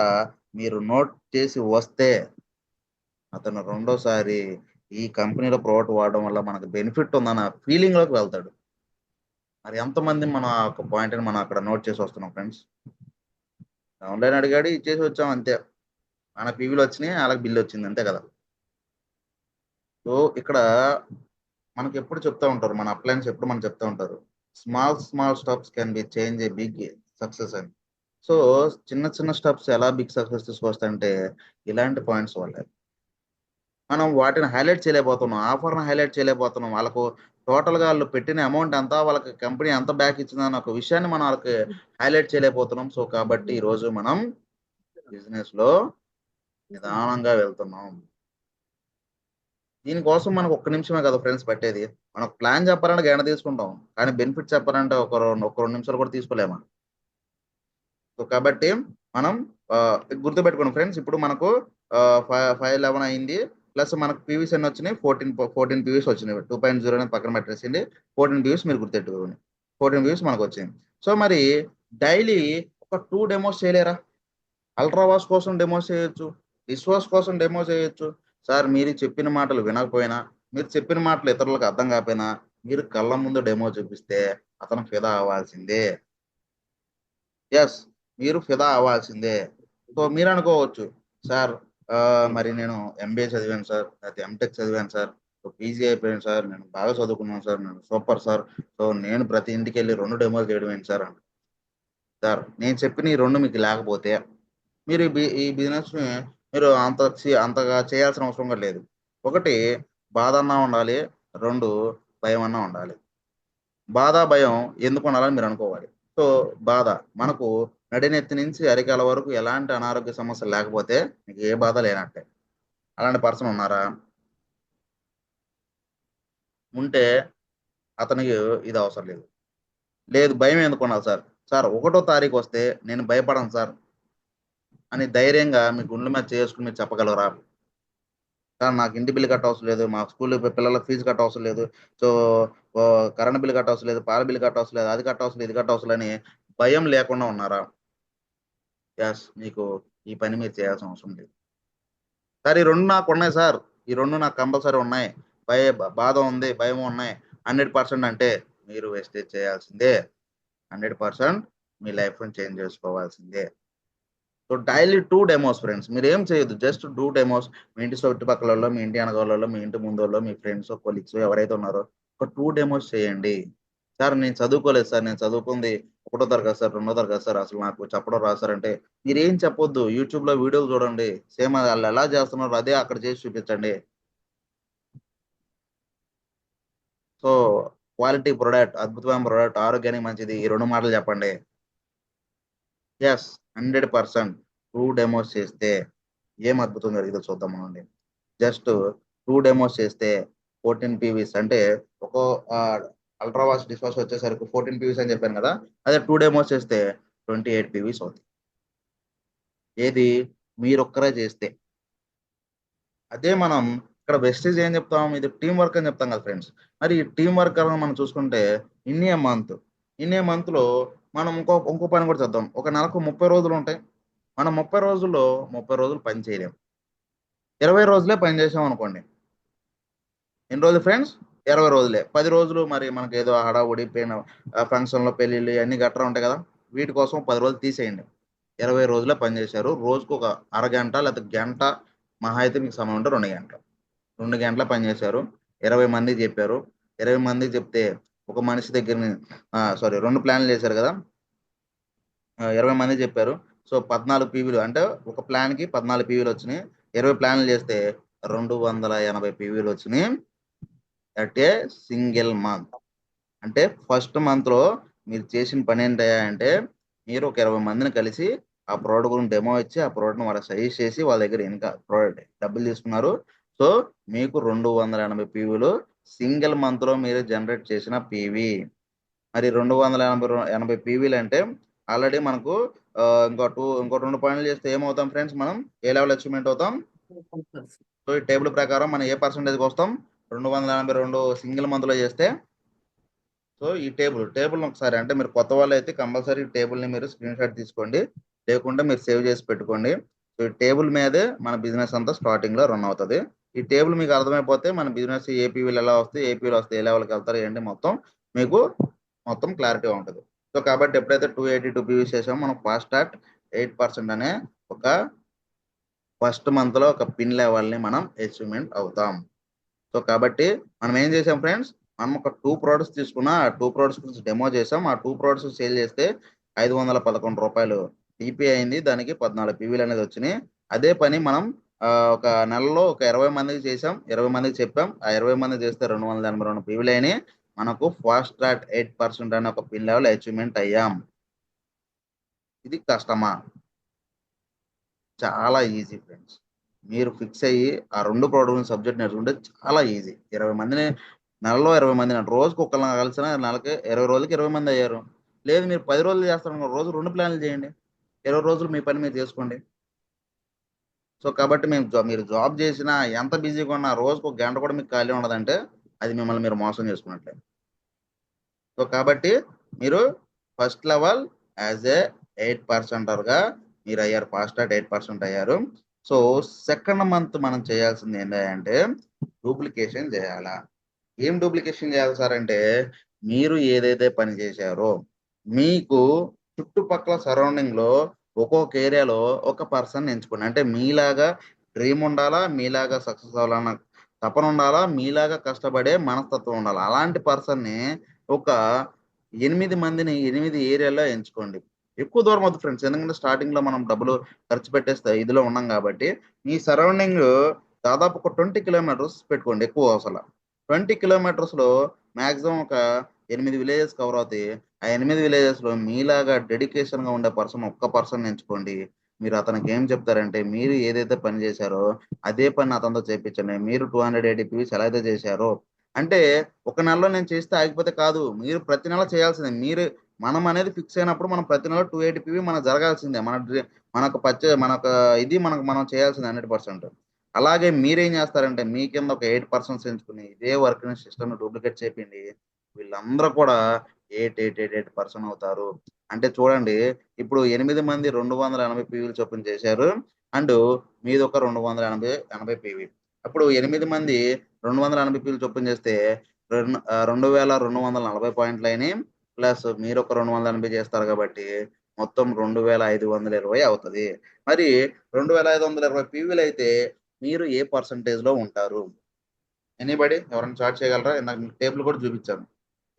మీరు నోట్ చేసి వస్తే అతను రెండోసారి ఈ కంపెనీలో ప్రోడక్ట్ వాడడం వల్ల మనకు బెనిఫిట్ ఉందన్న ఫీలింగ్ లోకి వెళ్తాడు. మరి ఎంతమంది మనం ఆ ఒక పాయింట్ని మనం అక్కడ నోట్ చేసి వస్తున్నాం ఫ్రెండ్స్. ఆన్లైన్ అడిగాడు ఇచ్చేసి వచ్చాం అంతే, మన పీవీలు వచ్చినాయి వాళ్ళకి బిల్లు వచ్చింది అంతే కదా. సో ఇక్కడ మనకి ఎప్పుడు చెప్తా ఉంటారు, మన అప్లయన్స్ ఎప్పుడు మనం చెప్తా ఉంటారు, small steps can be change a big success అని. సో చిన్న స్టెప్స్ ఎలా బిగ్ సక్సెస్ తీసుకొస్తాయంటే ఇలాంటి పాయింట్స్ వల్ల మనం వాటిని హైలైట్ చేయలేకపోతున్నాం, ఆఫర్ని హైలైట్ చేయలేకపోతున్నాం. వాళ్ళకు టోటల్గా వాళ్ళు పెట్టిన అమౌంట్ ఎంత, వాళ్ళకి కంపెనీ ఎంత బ్యాక్ ఇచ్చిందన్న ఒక విషయాన్ని మనం వాళ్ళకి హైలైట్ చేయలేకపోతున్నాం. సో కాబట్టి ఈరోజు మనం బిజినెస్ లో నిదానంగా వెళ్తున్నాం. దీనికోసం మనకు ఒక్క నిమిషమే కదా ఫ్రెండ్స్ పట్టేది. మనకు ప్లాన్ చెప్పాలంటే గంట తీసుకుంటాం, కానీ బెనిఫిట్ చెప్పాలంటే ఒక 2 నిమిషాలు కూడా తీసుకోలేమా. సో కాబట్టి మనం గుర్తుపెట్టుకోండి ఫ్రెండ్స్, ఇప్పుడు మనకు 511 అయింది, ప్లస్ మనకు పీవీస్ ఎన్ని వచ్చినాయి, 14 పీవీస్ వచ్చినాయి. 2.0 అనేది పక్కన పెట్టేసింది, 14 పీవీస్ మీరు గుర్తెట్టుకోండి, 14 పీవీస్ మనకు వచ్చింది. సో మరి డైలీ ఒక 2 డెమోస్ చేయలేరా? అల్ట్రా వాష్ కోసం డెమోస్ చేయొచ్చు, డిష్ వాష్ కోసం డెమో చేయొచ్చు. సార్ మీరు చెప్పిన మాటలు వినకపోయినా, మీరు చెప్పిన మాటలు ఇతరులకు అర్థం కాకపోయినా, మీరు కళ్ళ ముందు డెమో చూపిస్తే అతను ఫిదా అవ్వాల్సిందే. ఎస్, మీరు ఫిదా అవ్వాల్సిందే. సో మీరు అనుకోవచ్చు, సార్ మరి నేను ఎంబీఏ చదివాను సార్, లేకపోతే ఎంటెక్ చదివాను సార్, పీజీ అయిపోయాను సార్, నేను బాగా చదువుకున్నాను సార్, నేను సూపర్ సార్, సో నేను ప్రతి ఇంటికి వెళ్ళి 2 డెమోలు చేయడం ఏంటి సార్ అంట. సార్ నేను చెప్పిన ఈ 2 మీకు లేకపోతే మీరు ఈ బిజినెస్ ని మీరు అంతగా చేయాల్సిన అవసరం కూడా లేదు. ఒకటి బాధ అన్నా ఉండాలి, 2 భయం అన్నా ఉండాలి. బాధ భయం ఎందుకు ఉండాలని మీరు అనుకోవాలి. సో బాధ మనకు నడినెత్తి నుంచి అరికాల వరకు ఎలాంటి అనారోగ్య సమస్యలు లేకపోతే మీకు ఏ బాధ లేనట్టే. అలాంటి పర్సన్ ఉన్నారా? ఉంటే అతనికి ఇది అవసరం లేదు. లేదు భయం ఎందుకు ఉండాలి సార్? సార్ 1వ తారీఖు వస్తే నేను భయపడను సార్ అని ధైర్యంగా మీ గుండెల మీద చేసుకుని మీరు చెప్పగలరా? సార్ నాకు ఇంటి బిల్లు కట్ట అవసరం లేదు, మా స్కూల్ పిల్లల ఫీజు కట్ట అవసరం లేదు, సో కరెంట్ బిల్లు కట్ట అవసరం లేదు, పాల బిల్లు కట్ట అవసరం లేదు, అది కట్ట అవసరం లేదు, ఇది కట్ట అవసరం అని భయం లేకుండా ఉన్నారా? ఎస్, మీకు ఈ పని మీరు చేయాల్సిన అవసరం లేదు. సార్ ఈ 2 నాకు ఉన్నాయి సార్, ఈ 2 నాకు కంపల్సరీ ఉన్నాయి, బాధ ఉంది, భయం ఉన్నాయి 100% అంటే మీరు వేస్టేజ్ చేయాల్సిందే. 100% మీ లైఫ్ని చేంజ్ చేసుకోవాల్సిందే. సో డైలీ 2 డెమోస్ ఫ్రెండ్స్, మీరు ఏం చేయొద్దు, జస్ట్ 2 డెమోస్. మీ ఇంటి చుట్టుపక్కలలో, మీ ఇంటి వెనకాలలో, మీ ఇంటి ముందులో, మీ ఫ్రెండ్స్ కొలీగ్స్ ఎవరైతే ఉన్నారో ఒక 2 డెమోస్ చేయండి. సార్ నేను చదువుకోలేదు సార్, నేను చదువుకుంది 1వ తరగతి సార్, 2వ తరగతి సార్, అసలు నాకు చెప్పడం రాదు సార్ అంటే మీరు ఏం చెప్పొద్దు. యూట్యూబ్లో వీడియోలు చూడండి, సేమ్ వాళ్ళు ఎలా చేస్తున్నారో అదే అక్కడ చేసి చూపించండి. సో క్వాలిటీ ప్రొడక్ట్, అద్భుతమైన ప్రొడక్ట్, ఆరోగ్యానికి మంచిది, ఈ 2 మాటలు చెప్పండి. ఎస్, 100% 2 డెమోస్ చేస్తే ఏం అద్భుతం జరిగిందో చూద్దాం మనం. జస్ట్ 2 డెమోస్ చేస్తే 14 పీవీస్, అంటే ఒక అల్ట్రా వాష్ డిష్ వాష్ వచ్చేసరికి 14 పీవీస్ అని చెప్పాను కదా, అదే 2 డెమోస్ చేస్తే 28 పీవీస్ అవుతాయి. ఏది మీరొక్కరే చేస్తే. అదే మనం ఇక్కడ వెస్టేజ్ ఏం చెప్తాం, ఇది టీం వర్క్ అని చెప్తాం కదా ఫ్రెండ్స్. మరి ఈ టీం వర్క్ అని మనం చూసుకుంటే ఇన్ ఏ మంత్ లో మనం ఇంకో పని కూడా చేద్దాం. ఒక నెలకు 30 రోజులు ఉంటాయి. మనం 30 రోజుల్లో 30 రోజులు పని చేయలేం. 20 రోజులే పని చేసాం అనుకోండి. ఎన్ని రోజులు ఫ్రెండ్స్? 20 రోజులే. 10 రోజులు మరి మనకి ఏదో హడావుడి ఫంక్షన్లో పెళ్ళిళ్ళు అన్ని గట్రా ఉంటాయి కదా, వీటి కోసం 10 రోజులు తీసేయండి. 20 రోజులే పని చేశారు. రోజుకు ఒక అరగంట లేదా గంట, మహా అయితే మీకు సమయం ఉంటే 2 గంటలు. 2 గంటల పని చేశారు. 20 మందికి చెప్పారు. 20 మందికి చెప్తే ఒక మనిషి దగ్గర 2 ప్లాన్లు చేశారు కదా, 20 మందికి చెప్పారు. సో 14 పీవీలు, అంటే ఒక ప్లాన్కి 14 పీవీలు వచ్చినాయి. 20 ప్లాన్లు చేస్తే 280 పీవీలు వచ్చినాయి అట్ ఏ సింగిల్ మంత్. అంటే ఫస్ట్ మంత్లో మీరు చేసిన పని ఏంటయ్యా అంటే, మీరు ఒక 20 మందిని కలిసి ఆ ప్రోడక్ట్ గురించి డెమో ఇచ్చి ఆ ప్రోడక్ట్ని వాళ్ళకి సజెస్ట్ చేసి వాళ్ళ దగ్గర ఇంకా ప్రోడక్ట్ డబ్బులు తీసుకున్నారు. సో మీకు 280 పీవీలు సింగిల్ మంత్లో మీరు జనరేట్ చేసిన పీవీ. మరి 280 పీవీలు అంటే ఆల్రెడీ మనకు ఇంకో 2 పాయింట్లు చేస్తే ఏమవుతాం ఫ్రెండ్స్, మనం ఏ లెవెల్ అచీవ్మెంట్ అవుతాం? సో ఈ టేబుల్ ప్రకారం మనం ఏ పర్సెంటేజ్కి వస్తాం? 282 సింగిల్ మంత్లో చేస్తే. సో ఈ టేబుల్ ఒకసారి, అంటే మీరు కొత్త వాళ్ళు అయితే కంపల్సరీ టేబుల్ని మీరు స్క్రీన్ షాట్ తీసుకోండి, లేకుంటే మీరు సేవ్ చేసి పెట్టుకోండి. సో ఈ టేబుల్ మీదే మన బిజినెస్ అంతా స్టార్టింగ్లో రన్ అవుతుంది. ఈ టేబుల్ మీకు అర్థమైపోతే మన బిజినెస్ ఏపీవీలు ఎలా వస్తాయి, ఏపీలు వస్తే ఏ లెవెల్కి వెళ్తారు ఏంటి మీకు మొత్తం క్లారిటీ ఉంటుంది. సో కాబట్టి ఎప్పుడైతే 282 పీవీస్ చేసామో మనం ఫాస్ట్ స్టార్ట్ 8% అనే ఒక ఫస్ట్ మంత్లో ఒక పిన్ లెవెల్ని మనం అచీవ్మెంట్ అవుతాం. సో కాబట్టి మనం ఏం చేసాం ఫ్రెండ్స్, మనం ఒక 2 ప్రోడక్ట్స్ తీసుకున్నా, ఆ 2 ప్రోడక్ట్స్ గురించి డెమో చేసాం. ఆ 2 ప్రోడక్ట్స్ సేల్ చేస్తే 511 రూపాయలు టీపీ అయింది. దానికి 14 పీవీలు అనేది వచ్చినాయి. అదే పని మనం ఒక నెలలో ఒక 20 మందికి చేసాం, 20 మందికి చెప్పాం. ఆ 20 మంది చేస్తే 282 పీవీలు అయినాయి. మనకు ఫాస్ట్ స్టార్ట్ 8% అనే ఒక పిన్ లెవెల్ అచీవ్మెంట్ అయ్యాం. ఇది కష్టమా? చాలా ఈజీ ఫ్రెండ్స్. మీరు ఫిక్స్ అయ్యి ఆ 2 ప్రోడక్ట్ సబ్జెక్ట్ నేర్చుకుంటే చాలా ఈజీ. 20 మందిని నెలలో 20 మందిని, రోజుకు ఒకళ్ళని కలిసిన నెలకి 20 రోజులకి 20 మంది అయ్యారు. లేదు మీరు 10 రోజులు చేస్తారు, రోజు 2 ప్లాన్లు చేయండి. 20 రోజులు మీ పని మీరు చేసుకోండి. సో కాబట్టి మీరు జాబ్ చేసినా, ఎంత బిజీగా ఉన్నా, రోజుకు ఒక గంట కూడా మీకు ఖాళీ ఉండదంటే అది మిమ్మల్ని మీరు మోసం చేసుకున్నట్లే. సో కాబట్టి మీరు ఫస్ట్ లెవెల్ యాజ్ ఏ 8%గా మీరు అయ్యారు, ఫాస్ట్ స్టార్ట్ 8% అయ్యారు. సో సెకండ్ మంత్ మనం చేయాల్సింది ఏంటంటే డూప్లికేషన్ చేయాలా. ఏం డూప్లికేషన్ చేయాలి సార్ అంటే, మీరు ఏదైతే పని చేశారో మీకు చుట్టుపక్కల సరౌండింగ్లో ఒక్కొక్క ఏరియాలో ఒక పర్సన్ ఎంచుకోండి. అంటే మీలాగా డ్రీమ్ ఉండాలా, మీలాగా సక్సెస్ అవ్వాలన్న తపన ఉండాలా, మీలాగా కష్టపడే మనస్తత్వం ఉండాలి. అలాంటి పర్సన్ని ఒక 8 మందిని 8 ఏరియాలో ఎంచుకోండి. ఎక్కువ దూరం వద్దు ఫ్రెండ్స్, ఎందుకంటే స్టార్టింగ్లో మనం డబ్బులు ఖర్చు పెట్టేస్తే ఇదిలో ఉన్నాం కాబట్టి. మీ సరౌండింగ్ దాదాపు ఒక 20 కిలోమీటర్స్ పెట్టుకోండి, ఎక్కువ అవసరం. 20 కిలోమీటర్స్లో మ్యాక్సిమం ఒక 8 విలేజెస్ కవర్ అవుతాయి. ఆ 8 విలేజెస్లో మీలాగా డెడికేషన్గా ఉండే ఒక్క పర్సన్ ఎంచుకోండి. మీరు అతనికి ఏం చెప్తారంటే, మీరు ఏదైతే పని చేశారో అదే పని అతనితో చేయించండి. మీరు 280 పీవీస్ ఎలా అయితే చేశారో, అంటే ఒక నెలలో నేను చేస్తే ఆగిపోతే కాదు, మీరు ప్రతి నెల చేయాల్సిందే. మనం అనేది ఫిక్స్ అయినప్పుడు మనం ప్రతి నెల 280 పీవీ మనకు జరగాల్సిందే. మనం చేయాల్సిందే 100%. అలాగే మీరేం చేస్తారంటే, మీ కింద ఒక 8% ఎంచుకుని ఇదే వర్క్ ని సిస్టమ్ డూప్లికేట్ చేయండి. వీళ్ళందరూ కూడా 8% అవుతారు. అంటే చూడండి, ఇప్పుడు 8 మంది 280 పీవీలు చొప్పున చేశారు, అండ్ మీది ఒక 280 పీవీ. అప్పుడు 8 మంది 280 పీవీలు చొప్పున చేస్తే 2240 పాయింట్లు అయినాయి. ప్లస్ మీరు ఒక 280 చేస్తారు కాబట్టి మొత్తం 2520 అవుతుంది. మరి 2520 పీవీలు అయితే మీరు ఏ పర్సంటేజ్లో ఉంటారు? ఎనీబడి ఎవరైనా చార్ట్ చేయగలరా? నాకు టేబుల్ కూడా చూపించాను,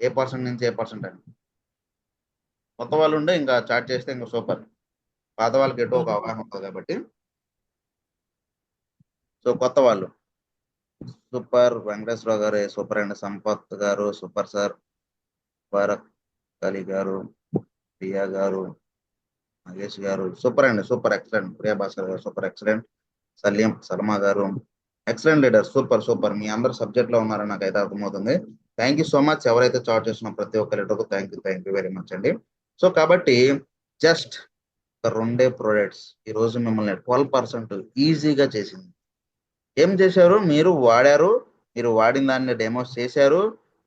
ఏ పర్సెంట్ నుంచి ఏ పర్సెంట్ అని. కొత్త వాళ్ళు ఉండే ఇంకా చార్ట్ చేస్తే ఇంకా సూపర్, పాత వాళ్ళకి ఎటో ఒక అవగాహన ఉంటుంది కాబట్టి. సో కొత్త వాళ్ళు సూపర్, వెంకటేశ్వరరావు గారు సూపర్ అండి, సంపత్ గారు సూపర్ సార్, భారత్ అలీ గారు, ప్రియా గారు, మహేష్ గారు సూపర్ అండి, సూపర్ ఎక్సలెంట్. ప్రియా భాస్కర్ గారు సూపర్ ఎక్సలెంట్. సల్మా గారు, ఎక్సలెంట్ లీడర్, సూపర్. మీ అందరు సబ్జెక్ట్ లో ఉన్నారని నాకైతే అర్థమవుతుంది. Thank you so much. ఎవరైతే చార్ట్ చేస్తున్న ప్రతి ఒక్క లీడర్కు థ్యాంక్ యూ వెరీ మచ్ అండి. సో కాబట్టి జస్ట్ రెండే ప్రొడక్ట్స్ ఈ రోజు మిమ్మల్ని 12% ఈజీగా చేసింది. ఏం చేశారు? మీరు వాడిన దాన్ని డెమోస్ చేశారు.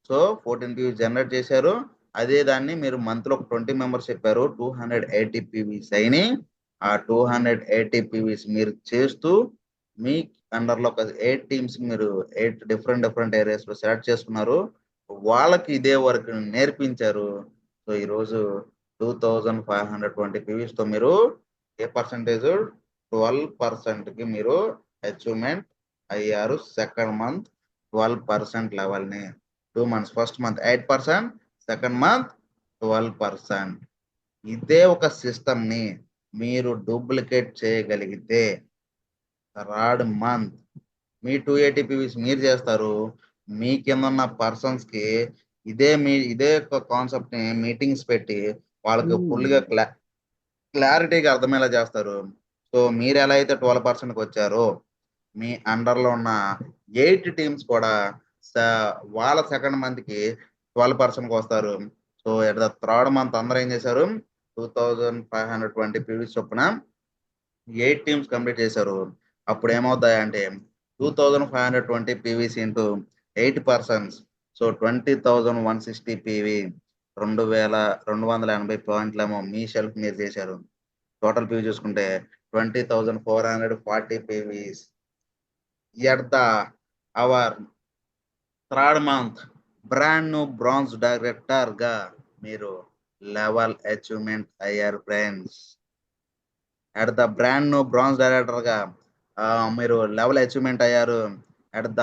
సో 14 PV జనరేట్ చేశారు. అదే దాన్ని మీరు మంత్లో 20 మెంబర్స్ చెప్పారు. 280 PVs అయినాయి. ఆ 280 PVs మీరు చేస్తూ మీ అండర్లో ఒక 8 టీమ్స్ మీరు 8 డిఫరెంట్ ఏరియాస్ లో సెలెక్ట్ చేసుకున్నారు. వాళ్ళకి ఇదే వర్క్ నేర్పించారు. సో ఈరోజు 2520 PVs తో మీరు ఏ పర్సంటేజ్ 12% కి మీరు అచీవ్మెంట్ అయ్యారు. సెకండ్ మంత్ 12% లెవెల్ని. 2 months, first month 8%, second month 12%. ఇదే ఒక సిస్టమ్ ని మీరు డూప్లికేట్ చేయగలిగితే థర్డ్ మంత్ మీ 280 PVs మీరు చేస్తారు. మీ కింద ఉన్న పర్సన్స్ కి ఇదే కాన్సెప్ట్ ని మీటింగ్స్ పెట్టి వాళ్ళకి ఫుల్ గా క్లారిటీగా అర్థమయ్యేలా చేస్తారు. సో మీరు ఎలా అయితే 12%కి వచ్చారో మీ అండర్ లో ఉన్న 8 టీమ్స్ కూడా వాళ్ళ సెకండ్ మంత్ కి 12%కి వస్తారు. So at the third month అందరూ ఏం చేశారు? 2520 PVs చొప్పున 8 టీమ్స్ కంప్లీట్ చేశారు. అప్పుడు ఏమవుతాయంటే 2520 PVs ఇంటూ 8%. సో 20,160 PV, 2280 పాయింట్లేమో మీ షెల్ఫ్ మీరు చేశారు. టోటల్ PV చూసుకుంటే 20,440 PVs. At the our third month brand new bronze director గా మీరు లెవెల్ అచీవ్మెంట్ అయ్యారు friends. At the brand new bronze director గా మీరు లెవెల్ అచీవ్మెంట్ అయ్యారు. అట్ ద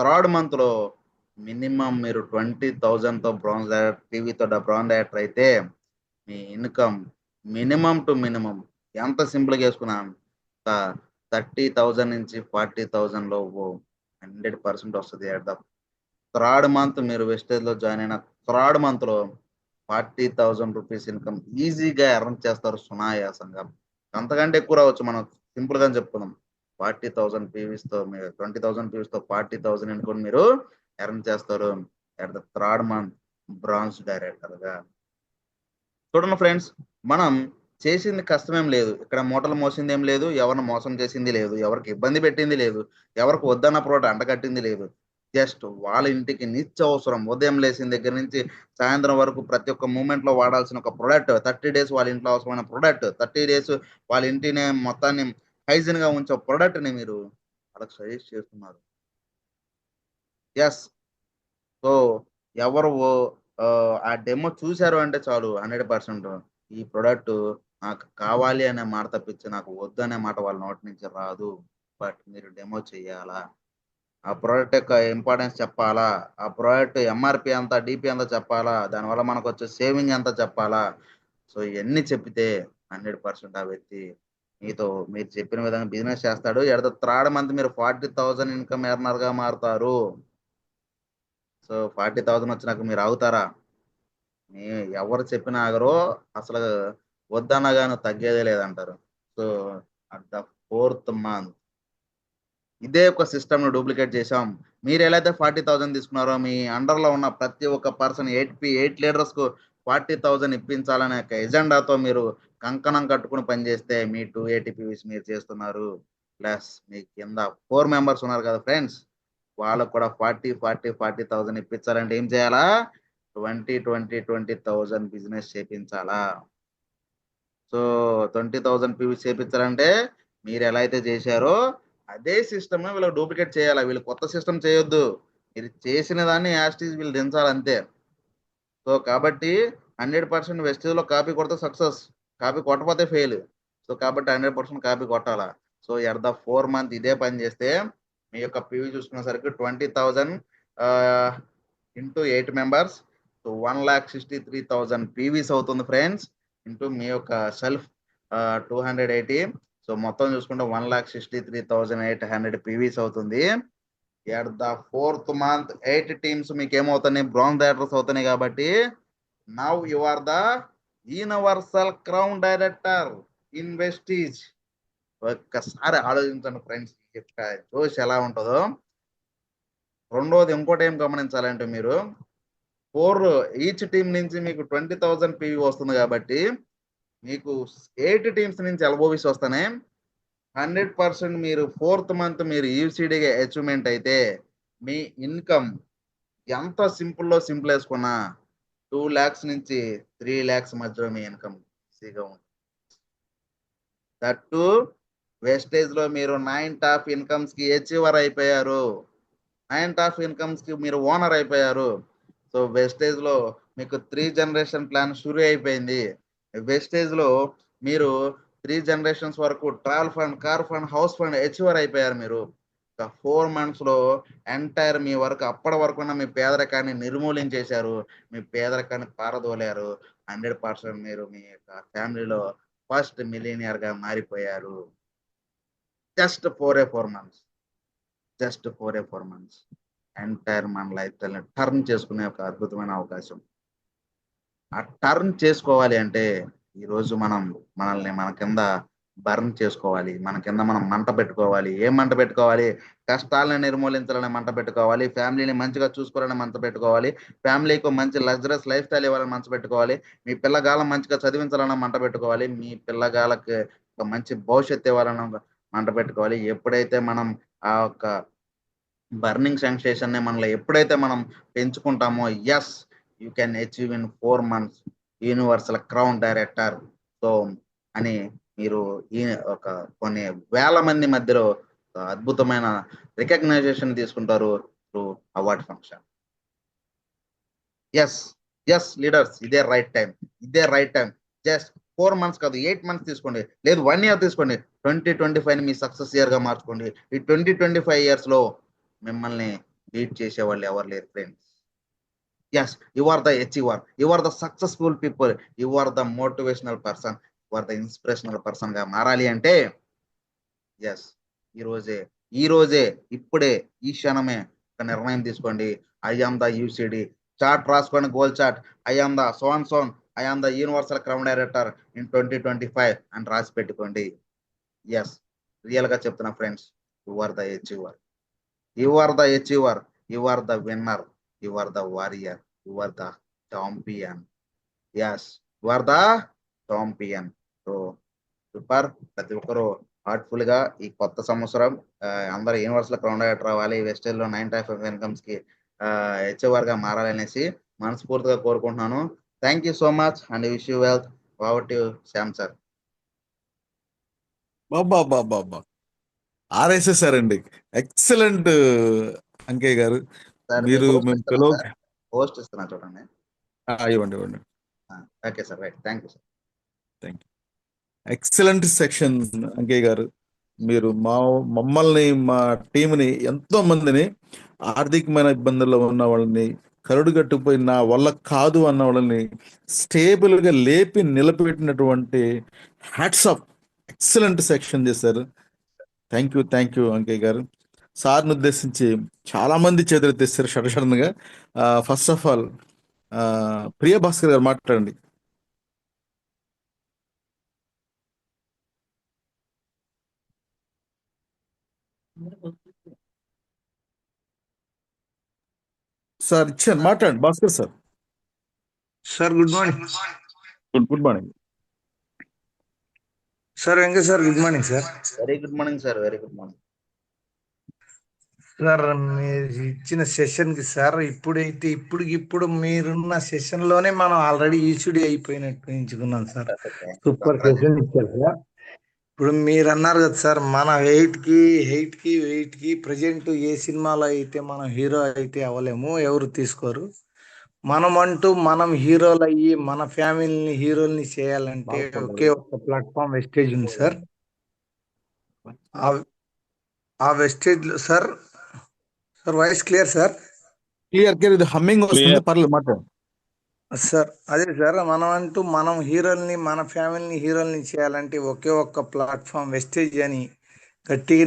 థర్డ్ మంత్ లో మినిమం మీరు 20,000 తో బ్రాంజ్ డైరెక్టర్ టీవీతో బ్రాంజ్ డైరెక్టర్ అయితే మీ ఇన్కమ్ మినిమం టు మినిమం ఎంత సింపుల్ గా వేసుకున్నా 30,000 నుంచి 40,000 లో 100% వస్తుంది. అట్ ద థర్డ్ మంత్ మీరు వెస్టేజ్ లో జాయిన్ అయిన థర్డ్ మంత్ లో 40,000 రూపీస్ ఇన్కమ్ ఈజీగా ఎర్న్ చేస్తారు సునాయాసంగా. అంతకంటే ఎక్కువ రావచ్చు, మనం సింపుల్ గా చెప్పుకుందాం. 40,000 PVs తో మీరు 20,000 PVs తో 40,000 ఇన్కమ్ మీరు ఎర్న్ చేస్తారు at the third month bronze director గా. చూడండి ఫ్రెండ్స్, మనం చేసింది కష్టమేం లేదు. ఇక్కడ మూటలు మోసింది ఏం లేదు, ఎవరిని మోసం చేసింది లేదు, ఎవరికి ఇబ్బంది పెట్టింది లేదు, ఎవరికి వద్దన్న ప్రోడక్ట్ అంటగట్టింది లేదు. జస్ట్ వాళ్ళ ఇంటికి నిత్యవసరం ఉదయం లేచిన దగ్గర నుంచి సాయంత్రం వరకు ప్రతి ఒక్క మూమెంట్ లో వాడాల్సిన ఒక ప్రొడక్ట్, 30 days వాళ్ళ ఇంట్లో అవసరమైన ప్రొడక్ట్, 30 days వాళ్ళ ఇంటిని మొత్తాన్ని హైజీన్ గా ఉంచే ప్రొడక్ట్ ని మీరు వాళ్ళకి సజెస్ట్ చేస్తున్నారు. ఎస్. సో ఎవరు ఆ డెమో చూశారు అంటే చాలు 100% ఈ ప్రొడక్ట్ నాకు కావాలి అనే మాట తప్పించి నాకు వద్దు అనే మాట వాళ్ళ నోటి నుంచి రాదు. బట్ మీరు డెమో చెయ్యాలా, ఆ ప్రోడక్ట్ యొక్క ఇంపార్టెన్స్ చెప్పాలా, ఆ ప్రోడక్ట్ MRP ఎంత, DP ఎంత చెప్పాలా, దానివల్ల మనకు వచ్చే సేవింగ్ ఎంత చెప్పాలా. సో ఇవన్నీ చెప్పితే 100% ఆ వ్యక్తి మీతో మీరు చెప్పిన విధంగా బిజినెస్ చేస్తాడు. ఎట్ ద థర్డ్ మంత్ మీరు 40,000 ఇన్కమ్ ఎర్నర్ గా మారుతారు. సో 40,000 వచ్చినాక మీరు ఆగుతారా? ఎవరు చెప్పినా ఆగరో, అసలు వద్దనగాను తగ్గేదే లేదంటారు. So at the fourth month ఇదే ఒక సిస్టమ్ ను డూప్లికేట్ చేసాం. మీరు ఎలా అయితే 40,000 తీసుకున్నారో మీ అండర్ లో ఉన్న ప్రతి ఒక్క పర్సన్ 8 లీడర్స్ కు 40,000 ఇప్పించాలనే ఒక ఎజెండాతో మీరు కంకణం కట్టుకుని పనిచేస్తే మీ 280 PVs మీరు చేస్తున్నారు. ప్లస్ మీ కింద 4 మెంబర్స్ ఉన్నారు కదా ఫ్రెండ్స్, వాళ్ళకు కూడా 40,000 ఇప్పించాలంటే ఏం చేయాలా? 20,000 బిజినెస్ చేపించాలా. సో 20,000 PVs చేపించాలంటే మీరు ఎలా అయితే చేశారో అదే సిస్టమ్ వీళ్ళకి డూప్లికేట్ చేయాలా. వీళ్ళు కొత్త సిస్టమ్ చేయొద్దు, మీరు చేసిన దాన్ని యాస్టీజ్ వీళ్ళు దించాలి అంతే. సో కాబట్టి 100% వెస్టేజ్ లో కాపీ కొడితే సక్సెస్, కాపీ కొట్టకపోతే ఫెయిల్. సో కాబట్టి 100% కాపీ కొట్టాలా. సో ఎట్ ద 4 month ఇదే పని చేస్తే మీ యొక్క PV చూసుకునేసరికి 20,000 into 8 members, so 1,63,000 PVs అవుతుంది ఫ్రెండ్స్. ఇంటూ మీ యొక్క సెల్ఫ్ 280, సో మొత్తం చూసుకుంటే 1,63,800 PVs అవుతుంది. At the 4th month 8 teams మీకు ఏమవుతున్నాయి? బ్రాంజ్ డైరెక్టర్స్ అవుతున్నాయి. కాబట్టి now you are the universal crown director in Vestige. ఒక్కసారి ఆలోచించండి ఫ్రెండ్స్, జోష్ ఎలా ఉంటుందో. రెండోది ఇంకోటి ఏం గమనించాలంటే మీరు 4 ఈచ్ టీం నుంచి మీకు 20,000 పివి వస్తుంది కాబట్టి మీకు 8 టీమ్స్ నుంచి ఎల్ఓబిస్ వస్తానే 100% మీరు 4th మంత్ మీరు యూసిడిగా అచీవ్మెంట్ అయితే మీ ఇన్కమ్ ఎంత సింపుల్లో సింపుల్ వేసుకున్నా 2 lakhs నుంచి 3 lakhs మధ్యలో మీ ఇన్కమ్ ఈజీగా ఉంటుంది. దట్టు వేస్టేజ్ లో మీరు 9 టాప్ ఇన్కమ్స్ కి అచీవర్ అయిపోయారు, 9 టాప్ ఇన్కమ్స్ కి మీరు ఓనర్ అయిపోయారు. సో వేస్టేజ్ లో మీకు 3 జనరేషన్ ప్లాన్ షురూ అయిపోయింది. వేస్టేజ్ లో మీరు 3 generations వరకు travel fund, car fund, house fund achiever అయిపోయారు మీరు. 4 months లో ఎంటైర్ మీ వరకు అప్పటి వరకు మీ పేదరికాన్ని నిర్మూలించేశారు, మీ పేదరికాన్ని పారదోలారు. 100% మీరు మీ యొక్క ఫ్యామిలీలో ఫస్ట్ మిలీనియర్ గా మారిపోయారు. Just 4 months, just 4 months entire మన లైఫ్ స్టైల్ టర్న్ చేసుకునే ఒక అద్భుతమైన అవకాశం. ఆ టర్న్ చేసుకోవాలి అంటే ఈరోజు మనల్ని మన కింద బర్న్ చేసుకోవాలి, మన కింద మనం మంట పెట్టుకోవాలి. ఏం మంట పెట్టుకోవాలి? కష్టాలను నిర్మూలించాలని మంట పెట్టుకోవాలి, ఫ్యామిలీని మంచిగా చూసుకోవాలని మంట పెట్టుకోవాలి, ఫ్యామిలీకి మంచి లగ్జరస్ లైఫ్ స్టైల్ ఇవ్వాలని మంట పెట్టుకోవాలి, మీ పిల్లగాళ్ళని మంచిగా చదివించాలని మంట పెట్టుకోవాలి, మీ పిల్లగాళ్ళకి ఒక మంచి భవిష్యత్తు ఇవ్వాలని మంట పెట్టుకోవాలి. ఎప్పుడైతే మనం ఆ యొక్క బర్నింగ్ సెన్సేషన్ ని మనలో ఎప్పుడైతే మనం పెంచుకుంటామో, yes you can achieve in 4 months universal crown director. So అని మీరు ఈ ఒక కొన్ని వేల మంది మధ్యలో అద్భుతమైన రికగ్నైజేషన్ తీసుకుంటారు through award function. Yes yes leaders, ఇదే రైట్ టైం, ఇదే రైట్ టైం. జస్ట్ 4 months కాదు, 8 months తీసుకోండి, లేదు 1 year తీసుకోండి. 2025 మీ సక్సెస్ ఇయర్ గా మార్చుకోండి. ఈ 2025 years లో మిమ్మల్ని బీట్ చేసే వాళ్ళు ఎవరు లేరు friends. Yes, you are the achiever, you are the successful people, you are the motivational person, you are the inspirational person గా మారాలి అంటే ఎస్ ఈ రోజే ఇప్పుడే ఈ క్షణమే ఒక నిర్ణయం తీసుకోండి. I am the UCD chart రాసుకోండి, goal chart. I am the son, I am the universal crown director in 2025 అని రాసి పెట్టుకోండి. ఎస్, రియల్ గా చెప్తున్నా friends, you are the achiever, you are the achiever, you are the winner, you are the warrior, you are the champion. Yes, you are the champion. So super. ప్రతి ఒక్కరు heartful గా ఈ కొత్త సంవత్సరం అందరూ universal crown director అవ్వాలి, Vestige లో 9 types of incomes కి అచీవర్ గా మారాలనేసి మనస్ఫూర్తిగా కోరుకుంటున్నాను. Thank you so much and wish you wealth. Over to Shyam sir. Baba RSSR excellent Ankaiah గారు. సార్ మీరు మేము పిలవ పోస్ట్ ఇస్తున్నా చూడండి. ఇవ్వండి. Okay sir, right. Thank you sir. Thank you. Excellent section Ankaiah గారు. మీరు మమ్మల్ని మా టీంని ఎంతో మందిని ఆర్థికమైన ఇబ్బందుల్లో ఉన్న వాళ్ళని, కరుడుగట్టుపోయి నా వల్ల కాదు అన్న వాళ్ళని స్టేబుల్ గా లేపి నిలబెట్టినటువంటి హ్యాట్స్ ఆఫ్. ఎక్సలెంట్ సెక్షన్ చేశారు. థ్యాంక్ యూ అంకయ్య గారు. సార్ని ఉద్దేశించి చాలా మంది చేతులు తెస్తారు సడన్ గా. ఫస్ట్ ఆఫ్ ఆల్ ప్రియ భాస్కర్ గారు మాట్లాడండి. సార్ ఇచ్చాను, మాట్లాడండి Bhaskar sir. Sir good morning. Good morning sir Venkat sir good morning sir. Very good morning sir, very good morning sir. మీరు ఇచ్చిన సెషన్ కి సార్ ఇప్పుడు మీరున్న సెషన్ లోనే మనం ఆల్రెడీ ఈచుడి అయిపోయినట్టు ఎంచుకున్నాం సార్. సూపర్ సెషన్ ఇచ్చారు సార్. ఇప్పుడు మీరు అన్నారు కదా సార్, మన హెయిట్ కి ప్రజెంట్ ఏ సినిమాలో అయితే మనం హీరో అయితే అవ్వలేము, ఎవరు తీసుకోరు. మనం హీరోలు అయ్యి మన ఫ్యామిలీని హీరోల్ని చేయాలంటే ఒకే ఒక ప్లాట్ఫామ్ వెస్టేజ్ ఉంది సార్. ఆ వెస్టేజ్ లో sir voice clear sir? Clear. ఇది హమ్మింగ్ వస్తుంది, పర్లేదు మాట్లాడండి సార్. అదే సార్, మనం హీరోల్ని మన ఫ్యామిలీని హీరోల్ని చేయాలంటే ఒకే ఒక్క ప్లాట్ఫామ్ వెస్టేజ్ అని గట్టిగా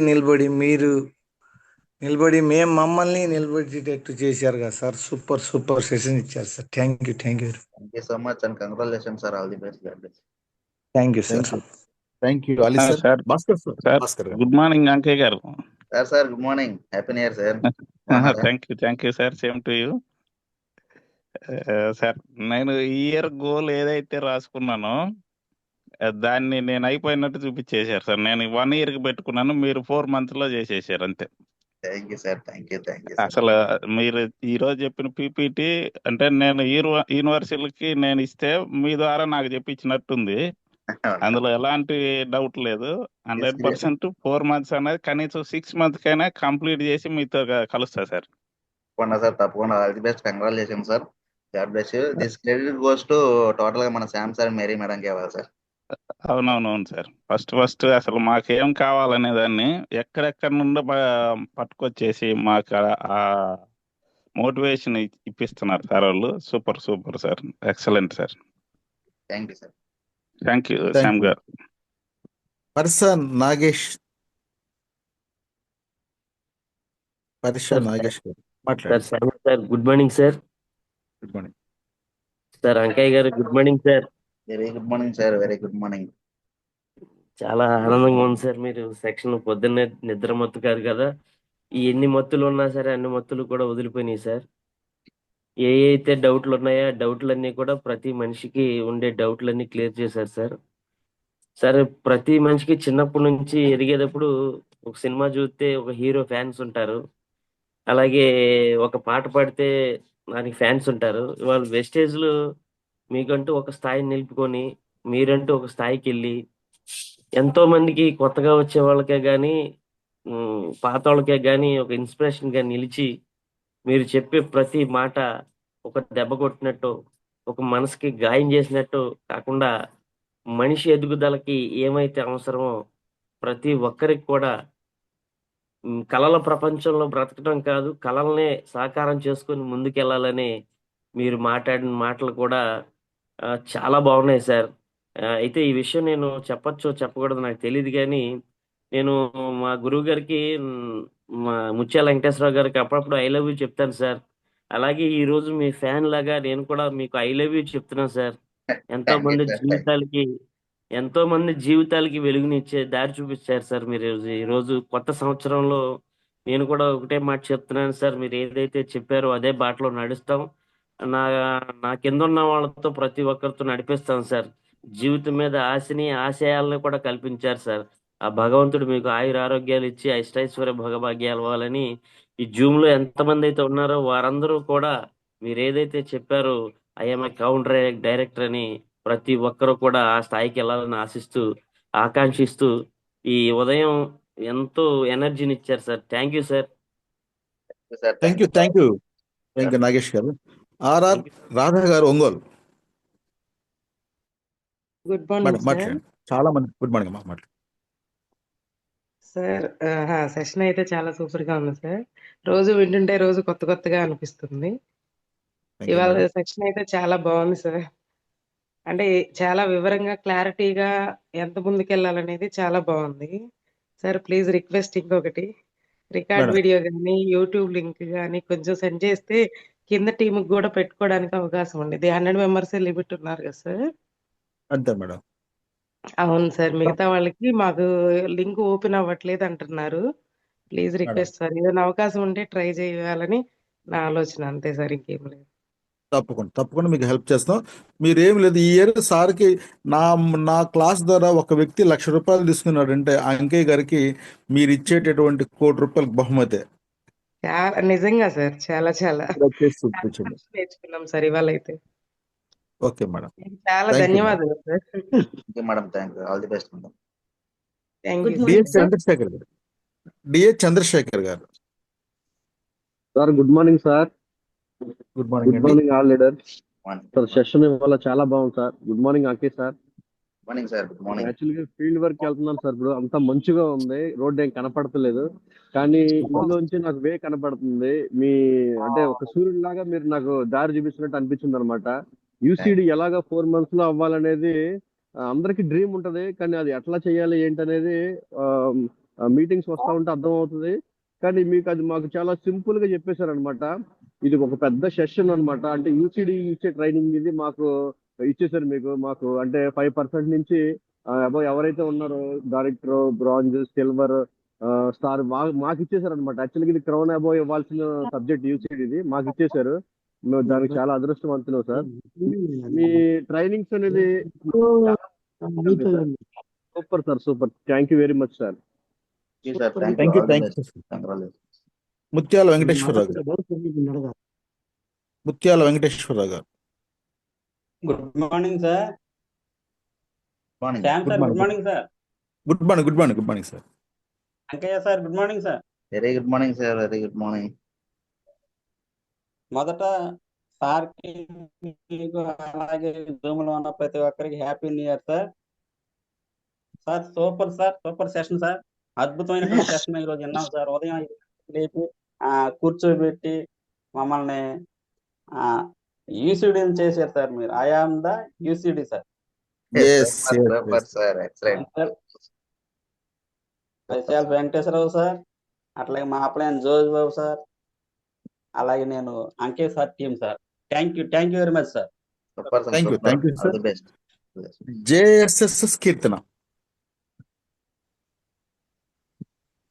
నిలబడి మేము మమ్మల్ని నిలబెట్టేటట్టు చేశారు కదా సార్. సూపర్ సెషన్ ఇచ్చారు sir. Thank you so much and congratulation sir. All the best. Thank you sir. Thank you Ali sir. Sir Bhaskar sir. Sir Bhaskar గారు. గుడ్ మార్నింగ్ అంకయ్య గారు. Sir good morning, happy new year sir. Thank you sir, same to you. Sir నేను ఈ year goal ఏదైతే రాసుకున్నానో దాన్ని నేను అయిపోయినట్టు చూపించేశారు sir. నేను 1 year కి పెట్టుకున్నాను, మీరు 4 months లో చేసేసారు అంతే. Thank you sir, thank you అసలు మీరు ఈ రోజు చెప్పిన పీపీటీ అంటే నేను యూనివర్సిటీకి నేను ఇస్తే మీ ద్వారా నాకు చెప్పించినట్టుంది. అందులో ఎలాంటి డౌట్ లేదు. 100% 4 months అనేది కనీసం 6 months కైనా కంప్లీట్ చేసి మీతో కలుస్తా సార్. తప్పకుండా సార్, తప్పకుండా. All the best, congratulation sir. God bless you. This credit goes to total గా మన శామ్ సార్, మేరీ మేడం కావాలి సార్. అవునవునవును సార్. ఫస్ట్ అసలు మాకేం కావాలనే దాన్ని ఎక్కడెక్కడ నుండో పట్టుకొచ్చేసి మాకు ఆ మోటివేషన్ ఇప్పిస్తున్నారు సార్ వాళ్ళు. Super sir, excellent sir. Thank you sir. Thank you Thank Shyam you. గారు. పర్స నాగేష్ గారు మాట్లాడండి. Sir good morning sir. Good morning sir Ankaiah గారు good morning sir. Very good morning sir, very good morning. చాలా ఆనందంగా ఉంది సార్. మీరు section పొద్దున్నే నిద్ర మత్తు కాదు కదా, ఈ ఎన్ని మత్తులు ఉన్నా సరే అన్ని మత్తులు కూడా వదిలిపోయినాయి సార్. ఏ అయితే డౌట్లు ఉన్నాయో ఆ డౌట్లన్నీ కూడా ప్రతి మనిషికి ఉండే డౌట్లన్నీ క్లియర్ చేశారు సార్. సరే, ప్రతి మనిషికి చిన్నప్పటి నుంచి ఎదిగేటప్పుడు ఒక సినిమా చూస్తే ఒక హీరో ఫ్యాన్స్ ఉంటారు, అలాగే ఒక పాట పాడితే దానికి ఫ్యాన్స్ ఉంటారు. ఇవాళ వెస్టేజ్లో మీకంటూ ఒక స్థాయిని నిలుపుకొని మీరంటూ ఒక స్థాయికి వెళ్ళి ఎంతో మందికి కొత్తగా వచ్చే వాళ్ళకే కానీ పాత వాళ్ళకే కానీ ఒక ఇన్స్పిరేషన్ గా నిలిచి మీరు చెప్పే ప్రతి మాట ఒక దెబ్బ కొట్టినట్టు, ఒక మనసుకి గాయం చేసినట్టు కాకుండా మనిషి ఎదుగుదలకి ఏమైతే అవసరమో ప్రతి ఒక్కరికి కూడా కళల ప్రపంచంలో బ్రతకడం కాదు, కళల్నే సాకారం చేసుకొని ముందుకెళ్ళాలని మీరు మాట్లాడిన మాటలు కూడా చాలా బాగున్నాయి సార్. అయితే ఈ విషయం నేను చెప్పచ్చో చెప్పకూడదు నాకు తెలియదు, కానీ నేను మా గురువు గారికి మా ముత్యాల వెంకటేశ్వరరావు గారికి అప్పుడప్పుడు ఐ లవ్ యూ చెప్తాను సార్. అలాగే ఈ రోజు మీ ఫ్యాన్ లాగా నేను కూడా మీకు ఐ లవ్ యూ చెప్తున్నాను సార్. ఎంతో మంది జీవితాలకి వెలుగునిచ్చే దారి చూపించారు సార్ మీరు. ఈ రోజు కొత్త సంవత్సరంలో నేను కూడా ఒకటే మాట చెప్తున్నాను సార్, మీరు ఏదైతే చెప్పారో అదే బాటలో నడుస్తాం. నా కింద ఉన్న వాళ్ళతో ప్రతి ఒక్కరితో నడిపిస్తాం సార్. జీవితం మీద ఆశని ఆశయాలను కూడా కల్పించారు సార్. ఆ భగవంతుడు మీకు ఆయుర ఆరోగ్యాలు ఇచ్చి అష్టైశ్వర్య భోగభాగ్యాలు ఇవ్వాలని ఈ జూమ్ లో ఎంతమంది అయితే ఉన్నారో వారందరూ కూడా మీరు ఏదైతే చెప్పారో ఐఎమ్ కౌంటర్ డైరెక్టర్ అని ప్రతి ఒక్కరూ కూడా ఆ స్థాయికి వెళ్ళాలని ఆశిస్తూ ఆకాంక్షిస్తూ ఈ ఉదయం ఎంతో ఎనర్జీని ఇచ్చారు sir. Thank you sir. Thank you Nagesh గారు. ఆర్ఆర్ రాధా గారు, ఒంగోలు. Good morning sir. చాలా మంది గుడ్ మార్నింగ్ అమ్మా. మాట్లాడు సార్. సెషన్ అయితే చాలా సూపర్ గా ఉంది సార్. రోజు వింటుంటే రోజు కొత్తగా అనిపిస్తుంది. ఇవాళ సెక్షన్ అయితే చాలా బాగుంది సార్. అంటే చాలా వివరంగా క్లారిటీగా ఎంత ముందుకెళ్ళాలనేది చాలా బాగుంది సార్. ప్లీజ్ రిక్వెస్ట్ ఇంకొకటి, రికార్డ్ వీడియో కానీ యూట్యూబ్ లింక్ కానీ కొంచెం సెండ్ చేస్తే కింద టీమ్ కూడా పెట్టుకోవడానికి అవకాశం ఉండేది. 100 members లిమిట్ ఉన్నారు కదా సార్. అంతే మేడం. అవును సార్, మిగతా వాళ్ళకి మాకు లింక్ ఓపెన్ అవ్వట్లేదు అంటున్నారు. ప్లీజ్ రిక్వెస్ట్ సార్, ఏదైనా అవకాశం ఉంటే ట్రై చేయాలని నా ఆలోచన, అంతే సార్, ఇంకేం లేదు. తప్పకుండా మీకు హెల్ప్ చేస్తాం. మీరేం లేదు, ఈ ఇయర్ సార్కి నా క్లాస్ ద్వారా ఒక వ్యక్తి ₹1,00,000 తీసుకున్నాడంటే అంకయ్య గారికి మీరు ఇచ్చేటటువంటి ₹1,00,00,000 బహుమతే. చాలా నిజంగా సార్, చాలా నేర్చుకున్నాం సార్ ఇవాళ అయితే. ఓకే మేడం, చాలా ధన్యవాదాలు sir. Madam, thank you. All the best madam. Thank you. DH Chandrasekhar గారు. Sir good morning sir. Good good morning all leaders. Sir session ఇవాళ చాలా బాగుంది సార్. గుడ్ మార్నింగ్ అంకే sir. Morning sir. Good morning. యాక్చువల్గా field work వెళ్తున్నాను sir. ఇప్పుడు అంతా మంచిగా ఉంది, రోడ్ ఏం కనపడతలేదు, కానీ ఇందులోంచి నాకు వే కనపడుతుంది. మీ అంటే ఒక సూర్యుడు లాగా మీరు నాకు దారి చూపిస్తున్నట్టు అనిపించింది అనమాట. యూసీడీ ఎలాగా 4 months లో అవ్వాలనేది అందరికి డ్రీమ్ ఉంటది, కానీ అది ఎట్లా చేయాలి ఏంటనేది మీటింగ్స్ వస్తా ఉంటే అర్థం అవుతుంది. కానీ మీకు అది మాకు చాలా సింపుల్ గా చెప్పేశారు అనమాట. ఇది ఒక పెద్ద సెషన్ అనమాట. అంటే యూసీడీ ఇచ్చే ట్రైనింగ్ ఇది మాకు ఇచ్చేసారు. మాకు అంటే 5% నుంచి అబౌవ్ ఎవరైతే ఉన్నారో డైరెక్టర్, బ్రాంజ్, సిల్వర్, స్టార్ మాకు ఇచ్చేసారు అనమాట. యాక్చువల్గా ఇది క్రౌన్ అబౌవ్ ఇవ్వాల్సిన సబ్జెక్ట్ యూసీడ్, ఇది మాకు ఇచ్చేసారు. మేము దానికి చాలా అదృష్టవంతులు సార్. మీ ట్రైనింగ్స్ అనేది super sir, super. Thank you very much sir. Thank you. ముత్యాల వెంకటేశ్వరరావు గారు. ముత్యాల వెంకటేశ్వరరావు గారు. Good morning sir. Shyam sir, good morning sir. Good morning sir. Ankaiah sir, good morning sir. Very good morning sir. Very good morning. మొదట సార్కి, మీకు, అలాగే Zoom లో ఉన్న ప్రతి ఒక్కరికి happy new year sir. Sir super sir, super session sir. అద్భుతమైన session ఈరోజు విన్నాం సార్. ఉదయం లేపి కూర్చోబెట్టి మమ్మల్ని యూసిడి చేశారు సార్. మీరు I am the UCD sir. Special Venkateswararao sir, అట్లాగే మా అప్లైన్ జోజ్ బాబు సార్, అలాగే నేను అంకే sir team sir. Thank you very much sir. Thank you sir. JSS Keerthana.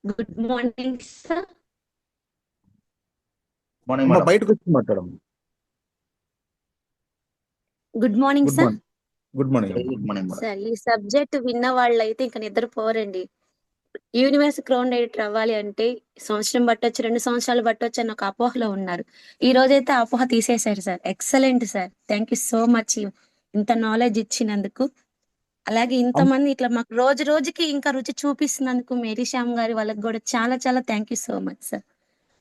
Good morning sir. బయటకు వచ్చి మాట్లాడము. Good morning sir. Good morning sir, ఈ సబ్జెక్ట్ విన్న వాళ్ళైతే ఇంకా నిద్రపోరండి. యూనివర్స్ క్రౌన్ ఎడిటర్ అవ్వాలి అంటే సంవత్సరం పట్టొచ్చు, 2 సంవత్సరాలు పట్టొచ్చు అని ఒక అపోహలో ఉన్నారు. ఈ రోజైతే అపోహ తీసేశారు sir. Excellent sir. Thank you so much ఇంత నాలెడ్జ్ ఇచ్చినందుకు. అలాగే ఇంతమంది ఇట్లా మాకు రోజు రోజుకి ఇంకా రుచి చూపిస్తున్నందుకు మేరీ శ్యామ్ గారి వాళ్ళకి కూడా చాలా చాలా thank you so much sir.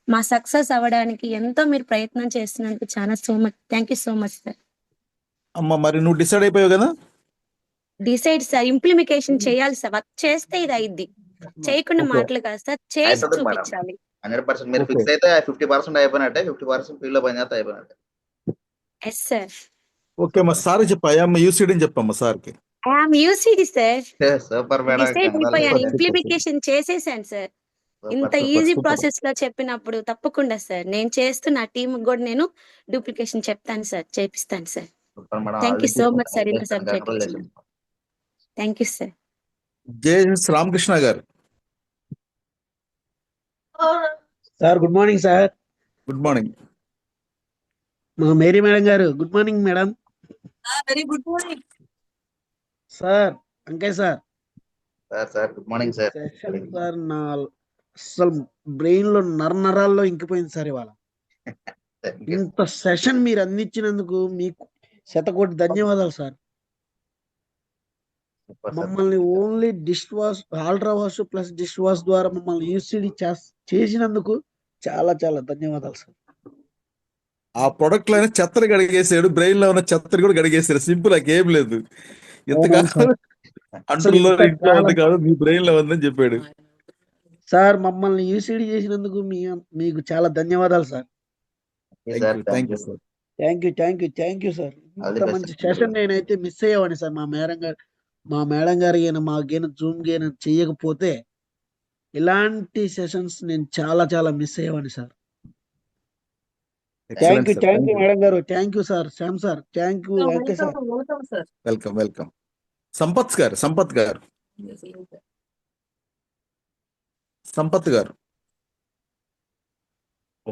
మా సక్సెస్ అవ్వడానికి ఎంతో మీరు ప్రయత్నం చేస్తున్నందుకు చాలా thank you so much sir. అమ్మ, మరి నువ్వు డిసైడ్ అయిపోయావు కదా? డిసైడ్ సార్, ఇంప్లిమెంటేషన్ చేయాలి సార్. వర్క్ చేస్తే ఇది అయింది, చేయకుండా మాటలు కాదు సార్, చేసి చూపించాలి. 100% మీరు ఫిక్స్ అయితే 50% అయిపోయినట్టే, 50% ఫీల్డ్ లో పని చేస్తే అయిపోయినట్టే. Yes sir. ఓకే అమ్మా, సార్ చెప్ప ఐఎమ్ యూసిడి అని చెప్పమ్మా సార్కి. I'm UCD sir. Super madam. Implementation చేసేసాను సార్. ఇంత ఈజీ ప్రాసెస్ లో చెప్పినప్పుడు తప్పకుండా సార్ నేను చేస్తున్న టీమ్ కూడా నేను డూప్లికేషన్ చెప్తాను సార్, చేపిస్తాను sir. Thank you so much sir. ఇంత subject thank you sir. JS Ramakrishna గారు. Sir good morning sir. Good morning. మా మేరీ మేడం గారు, good morning madam. Very good morning sir. Ankaiah sir. Sir good morning sir. Session sir నా అసలు brain లో నరాల్లో ఇంకిపోయింది sir ఇవాళ. ఇంత session మీరు అందించినందుకు మీకు శతకోటి ధన్యవాదాలు సార్. మమ్మల్ని only dish wash, ultra wash plus dish wash ద్వారా మమ్మల్ని యూసిడి చేసినందుకు చాలా చాలా ధన్యవాదాలు సార్. ఆ ప్రొడక్ట్ లో చెత్తని గడిగేసాడు, బ్రెయిన్ లో ఉన్న చెత్తని కూడా గడిగేసాడు. సింపుల్, ఏం లేదు. ఎంతకాలం అంటుల్లో ఇంట్లో ఉంది కాదు, మీ బ్రెయిన్ లో ఉందని చెప్పాడు సార్. మమ్మల్ని యూసిడి చేసినందుకు మీకు చాలా ధన్యవాదాలు sir. Thank you sir. Thank you sir. ఇంత మంచి సెషన్ నేనైతే మిస్ అయ్యేవాడిని సార్. మా మేడం గారు మాకైనా జూమ్ గైనా చెయ్యకపోతే ఇలాంటి సెషన్స్ నేను చాలా చాలా మిస్ అయ్యేవాడిని సార్. థ్యాంక్ యూ మేడం గారు. Thank you sir. Shyam sir, thank you. Welcome. Sampath గారు.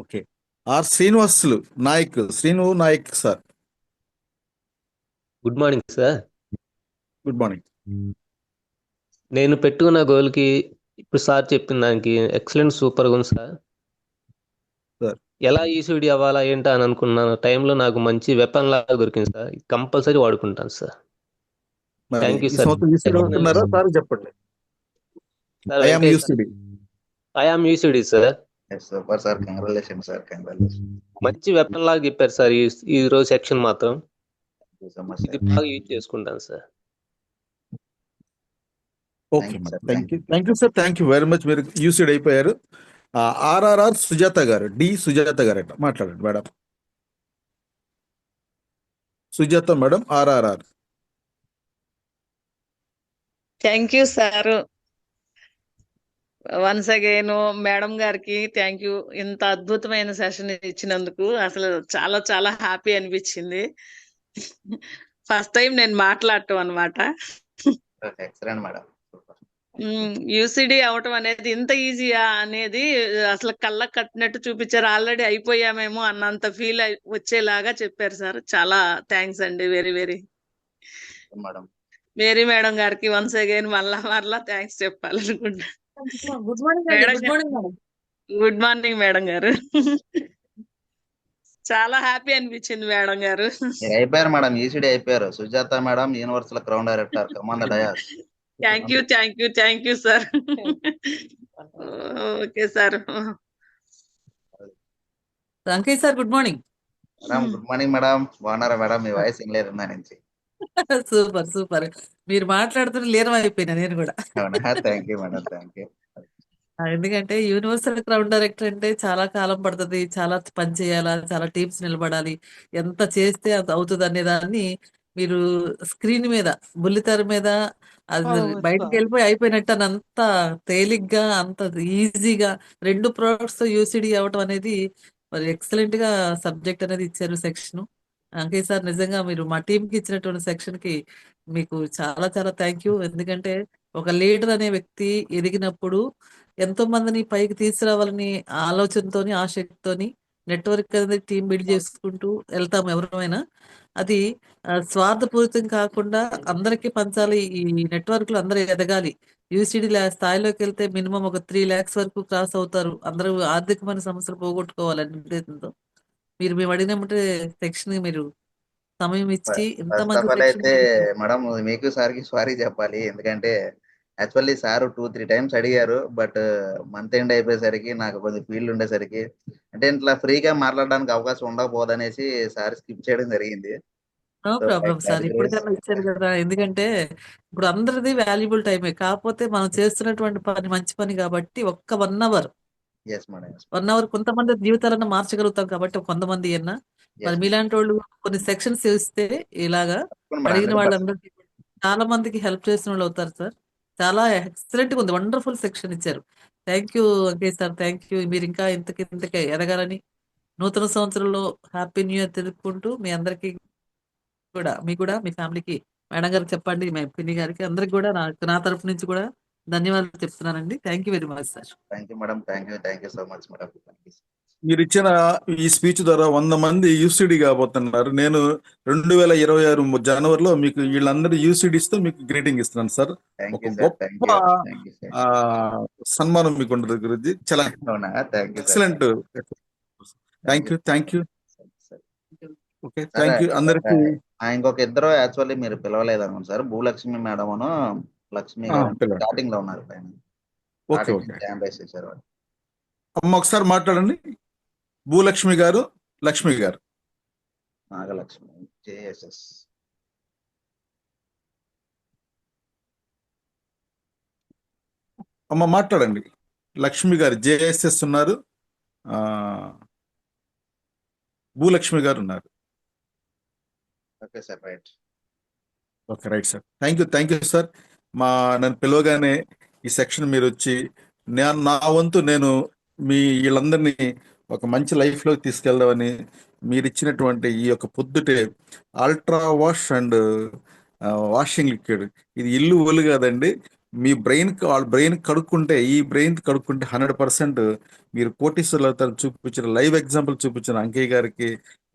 Okay. R Srinivasulu Nayak, Srinu Nayak sir. Good morning sir. Good morning. నేను పెట్టుకున్న గోల్కి ఇప్పుడు సార్ చెప్పిన దానికి ఎక్సలెంట్, సూపర్గా ఉంది సార్. ఎలా ఈసీడీ అవ్వాలా ఏంటా అని అనుకున్న టైంలో నాకు మంచి వెపన్ లాగా దొరికింది సార్. కంపల్సరీ వాడుకుంటాను సార్. Thank you sir. చెప్పండి. I am UCD sir. Super sir. Congratulations sir. మంచి వెపన్ లాగా చెప్పారు సార్. ఈ రోజు సెక్షన్ మాత్రం ఇది బాగా యూజ్ చేసుకుంటాను sir. Okay, thank you sir. Thank you very much. మీరు యూసీడ్ అయిపోయారు. ఆర్ఆర్ఆర్ సుజాత గారు, సుజాత గారు అంట, మాట్లాడండి madam. Sujatha madam, RRR. Thank you sir. Once again madam గారికి థ్యాంక్ యూ. ఇంత అద్భుతమైన సెషన్ ఇచ్చినందుకు అసలు చాలా చాలా హ్యాపీ అనిపించింది. ఫస్ట్ టైం నేను మాట్లాడటం అనమాట. Excellent madam. యూసిడి అవటం అనేది ఇంత ఈజీయా అనేది అసలు కళ్ళకు కట్టినట్టు చూపించారు. ఆల్రెడీ అయిపోయామేమో అన్నంత ఫీల్ వచ్చేలాగా చెప్పారు సార్. చాలా థ్యాంక్స్ అండి. Very very madam. Mary madam గారికి వన్స్ అగైన్ మళ్ళా థ్యాంక్స్ చెప్పాలనుకుంటా. గుడ్ మార్నింగ్ అండి. Madam good morning madam. Good morning madam గారు. చాలా హ్యాపీ అనిపించింది మేడం గారు. మీరు అయిపోయారు మేడం, ఈసీడీ అయిపోయారు. Sujatha madam, universal crown director, come on the dais. Thank you sir. Okay sir. Venkaiah sir good morning. Madam good morning madam. బాగున్నారా madam? మీ voice వినలేదు ఇందా నుంచి. Super super. మీరు మాట్లాడుతున్న లీనం అయిపోయినా నేను కూడా. అవునా? Thank you madam, thank you. ఎందుకంటే యూనివర్సల్ క్రౌన్ డైరెక్టర్ అంటే చాలా కాలం పడుతుంది, చాలా పని చేయాలా, చాలా టీమ్స్ నిలబడాలి, ఎంత చేస్తే అంత అవుతుంది అనే దాన్ని మీరు స్క్రీన్ మీద బుల్లితెర మీద అది బయటకు వెళ్ళిపోయి అయిపోయినట్టు అని అంత తేలిగ్గా అంత ఈజీగా 2 ప్రోడక్ట్స్ తో యూసిడి అవ్వటం అనేది మరి ఎక్సలెంట్ గా సబ్జెక్ట్ అనేది ఇచ్చారు సెక్షన్. అంకయ్య సార్ నిజంగా మీరు మా టీమ్ కి ఇచ్చినటువంటి సెక్షన్ కి మీకు చాలా చాలా థ్యాంక్ యూ. ఎందుకంటే ఒక లీడర్ అనే వ్యక్తి ఎదిగినప్పుడు ఎంతో మందిని పైకి తీసుకురావాలని ఆలోచనతోని ఆసక్తితోని నెట్వర్క్ అనేది టీం బిల్డ్ చేసుకుంటూ వెళ్తాం ఎవరైనా. అది స్వార్థపూరితం కాకుండా అందరికీ పంచాలి. ఈ నెట్వర్క్ లో అందరూ ఎదగాలి. యూసిడి స్థాయిలోకి వెళ్తే మినిమం ఒక 3 lakhs వరకు క్రాస్ అవుతారు. అందరూ ఆర్థికమైన సమస్యలు పోగొట్టుకోవాలని ఉద్దేశంతో మీరు మేము అడిగినప్పుడు సెక్షన్ మీరు సమయం ఇచ్చి ఫస్ట్ ఇంతమంది ఆఫ్ ఆల్ సెక్షన్ అయితే మేడం మీకు సార్కి సారీ చెప్పాలి. ఎందుకంటే యాక్చువల్లీ సార్ 2-3 times అడిగారు. బట్ మంత్ ఎండ్ అయిపోయేసరికి నాకు కొంచెం ఫీల్డ్ ఉండేసరికి అంటే ఇట్లా ఫ్రీగా మాట్లాడడానికి అవకాశం ఉండకపోదనేసి సార్ స్కిప్ చేయడం జరిగింది. No so problem sir. ఇప్పటికన్నా ఇచ్చారు కదా. ఎందుకంటే ఇప్పుడు అందరిది వాల్యుబుల్ టైమే. కాకపోతే మనం చేస్తున్నటువంటి పని మంచి పని కాబట్టి ఒక్క 1 hour ఎస్ మేడం, 1 hour కొంతమంది జీవితాలను మార్చగలుగుతాం కాబట్టి కొంతమంది అన్నా మరి ఎస్ మీలాంటి వాళ్ళు కొన్ని సెక్షన్స్ ఇస్తే ఇలాగా మేడం, అడిగిన 100%. వాళ్ళందరికీ చాలా మందికి హెల్ప్ చేసిన వాళ్ళు అవుతారు సార్. చాలా ఎక్సలెంట్ గా ఉంది. వండర్ఫుల్ సెక్షన్ ఇచ్చారు. Thank you Venkaiah sir. Thank you. మీరు ఇంకా ఇంతకే ఎదగాలని నూతన సంవత్సరంలో హ్యాపీ న్యూ ఇయర్ తెలుపుకుంటూ మీ అందరికీ కూడా మీకు కూడా మీ ఫ్యామిలీకి మేడం గారికి చెప్పండి, మీ పిన్ని గారికి అందరికి కూడా నా తరపు నుంచి కూడా ధన్యవాదాలు చెప్తున్నానండి. Thank you very much sir. Thank you madam, thank you so much madam. మీరు ఇచ్చిన ఈ స్పీచ్ ద్వారా 100 మంది యూసిడి కాబోతున్నారు. నేను 2026 జనవరిలో మీకు వీళ్ళందరూ యూసిడిస్ తో మీకు గ్రీటింగ్ ఇస్తున్నాను సార్. థ్యాంక్ ఒక యూ సార్, గొప్ప థ్యాంక్ యూ సార్. సన్మానం మీకు ఉండదు గురించి. చాలా అవునా? Thank you sir. Excellent. Thank you. Okay, సరే, థ్యాంక్ యూ అందరికి. ఇంకొక ఇద్దరు యాక్చువల్లీ మీరు పిలవలేదు అనుకోండి సార్. భూలక్ష్మి మేడం లక్ష్మి గారు స్టార్టింగ్ లో ఉన్నారు పైన. ఓకే ఓకే హ్యాండ్ రైస్ చేశారు వాళ్ళు. అమ్మ ఒకసారి మాట్లాడండి. భూలక్ష్మి గారు, లక్ష్మి గారు. నాగలక్ష్మి జేఎస్ఎస్. అమ్మ మాట్లాడండి. లక్ష్మి గారు జేఎస్ఎస్ ఉన్నారు, భూలక్ష్మి గారు ఉన్నారు. Okay sir, right. Okay right sir. Thank you sir. నన్ను పిలవగానే ఈ సెక్షన్ మీరు వచ్చి నా వంతు నేను మీ వీళ్ళందరినీ ఒక మంచి లైఫ్లోకి తీసుకెళ్దామని మీరు ఇచ్చినటువంటి ఈ యొక్క పొద్దుటే ultra wash and washing liquid, ఇది ఇల్లు ఒళ్ళు కాదండి. మీ బ్రెయిన్ కడుక్కుంటే, ఈ బ్రెయిన్ కడుక్కుంటే 100% మీరు కోటీశ్వరులు అవుతారని చూపించిన లైవ్ ఎగ్జాంపుల్ చూపించిన అంకయ్య గారికి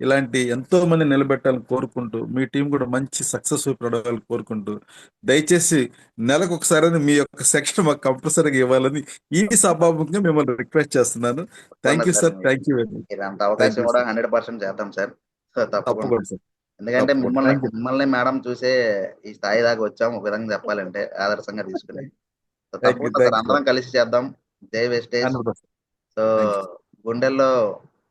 ఇలాంటి ఎంతో మంది నిలబెట్టాలని కోరుకుంటూ, మీ టీం కూడా మంచి సక్సెస్ఫుల్ ప్రొడక్ట్ కోరుకుంటూ, దయచేసి నెలకు ఒకసారి మీ యొక్క సెక్షన్ మాకు కంపల్సరీగా ఇవ్వాలని ఈ సభాముఖంగా మిమ్మల్ని రిక్వెస్ట్ చేస్తున్నాను. Thank you sir. Thank you very much. అంత అవకాశం కూడా 100% చేద్దాం సార్. తప్పకుండా సార్. ఎందుకంటే మిమ్మల్ని మేడం చూసే ఈ స్థాయి దాకా వచ్చాం. ఒక విధంగా చెప్పాలంటే ఆదర్శంగా తీసుకుని తప్పకుండా సార్ అందరం కలిసి చేద్దాం. జై వెస్టేజ్. సో గుండెల్లో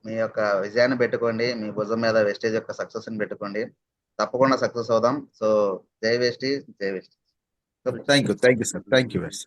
మీ యొక్క విజయాన్ని పెట్టుకోండి, మీ భుజం మీద వెస్టేజ్ యొక్క సక్సెస్ ని పెట్టుకోండి. తప్పకుండా సక్సెస్ అవుదాం. సో జై వెస్టేజ్, జై Vestige. Thank you sir. Thank you very much.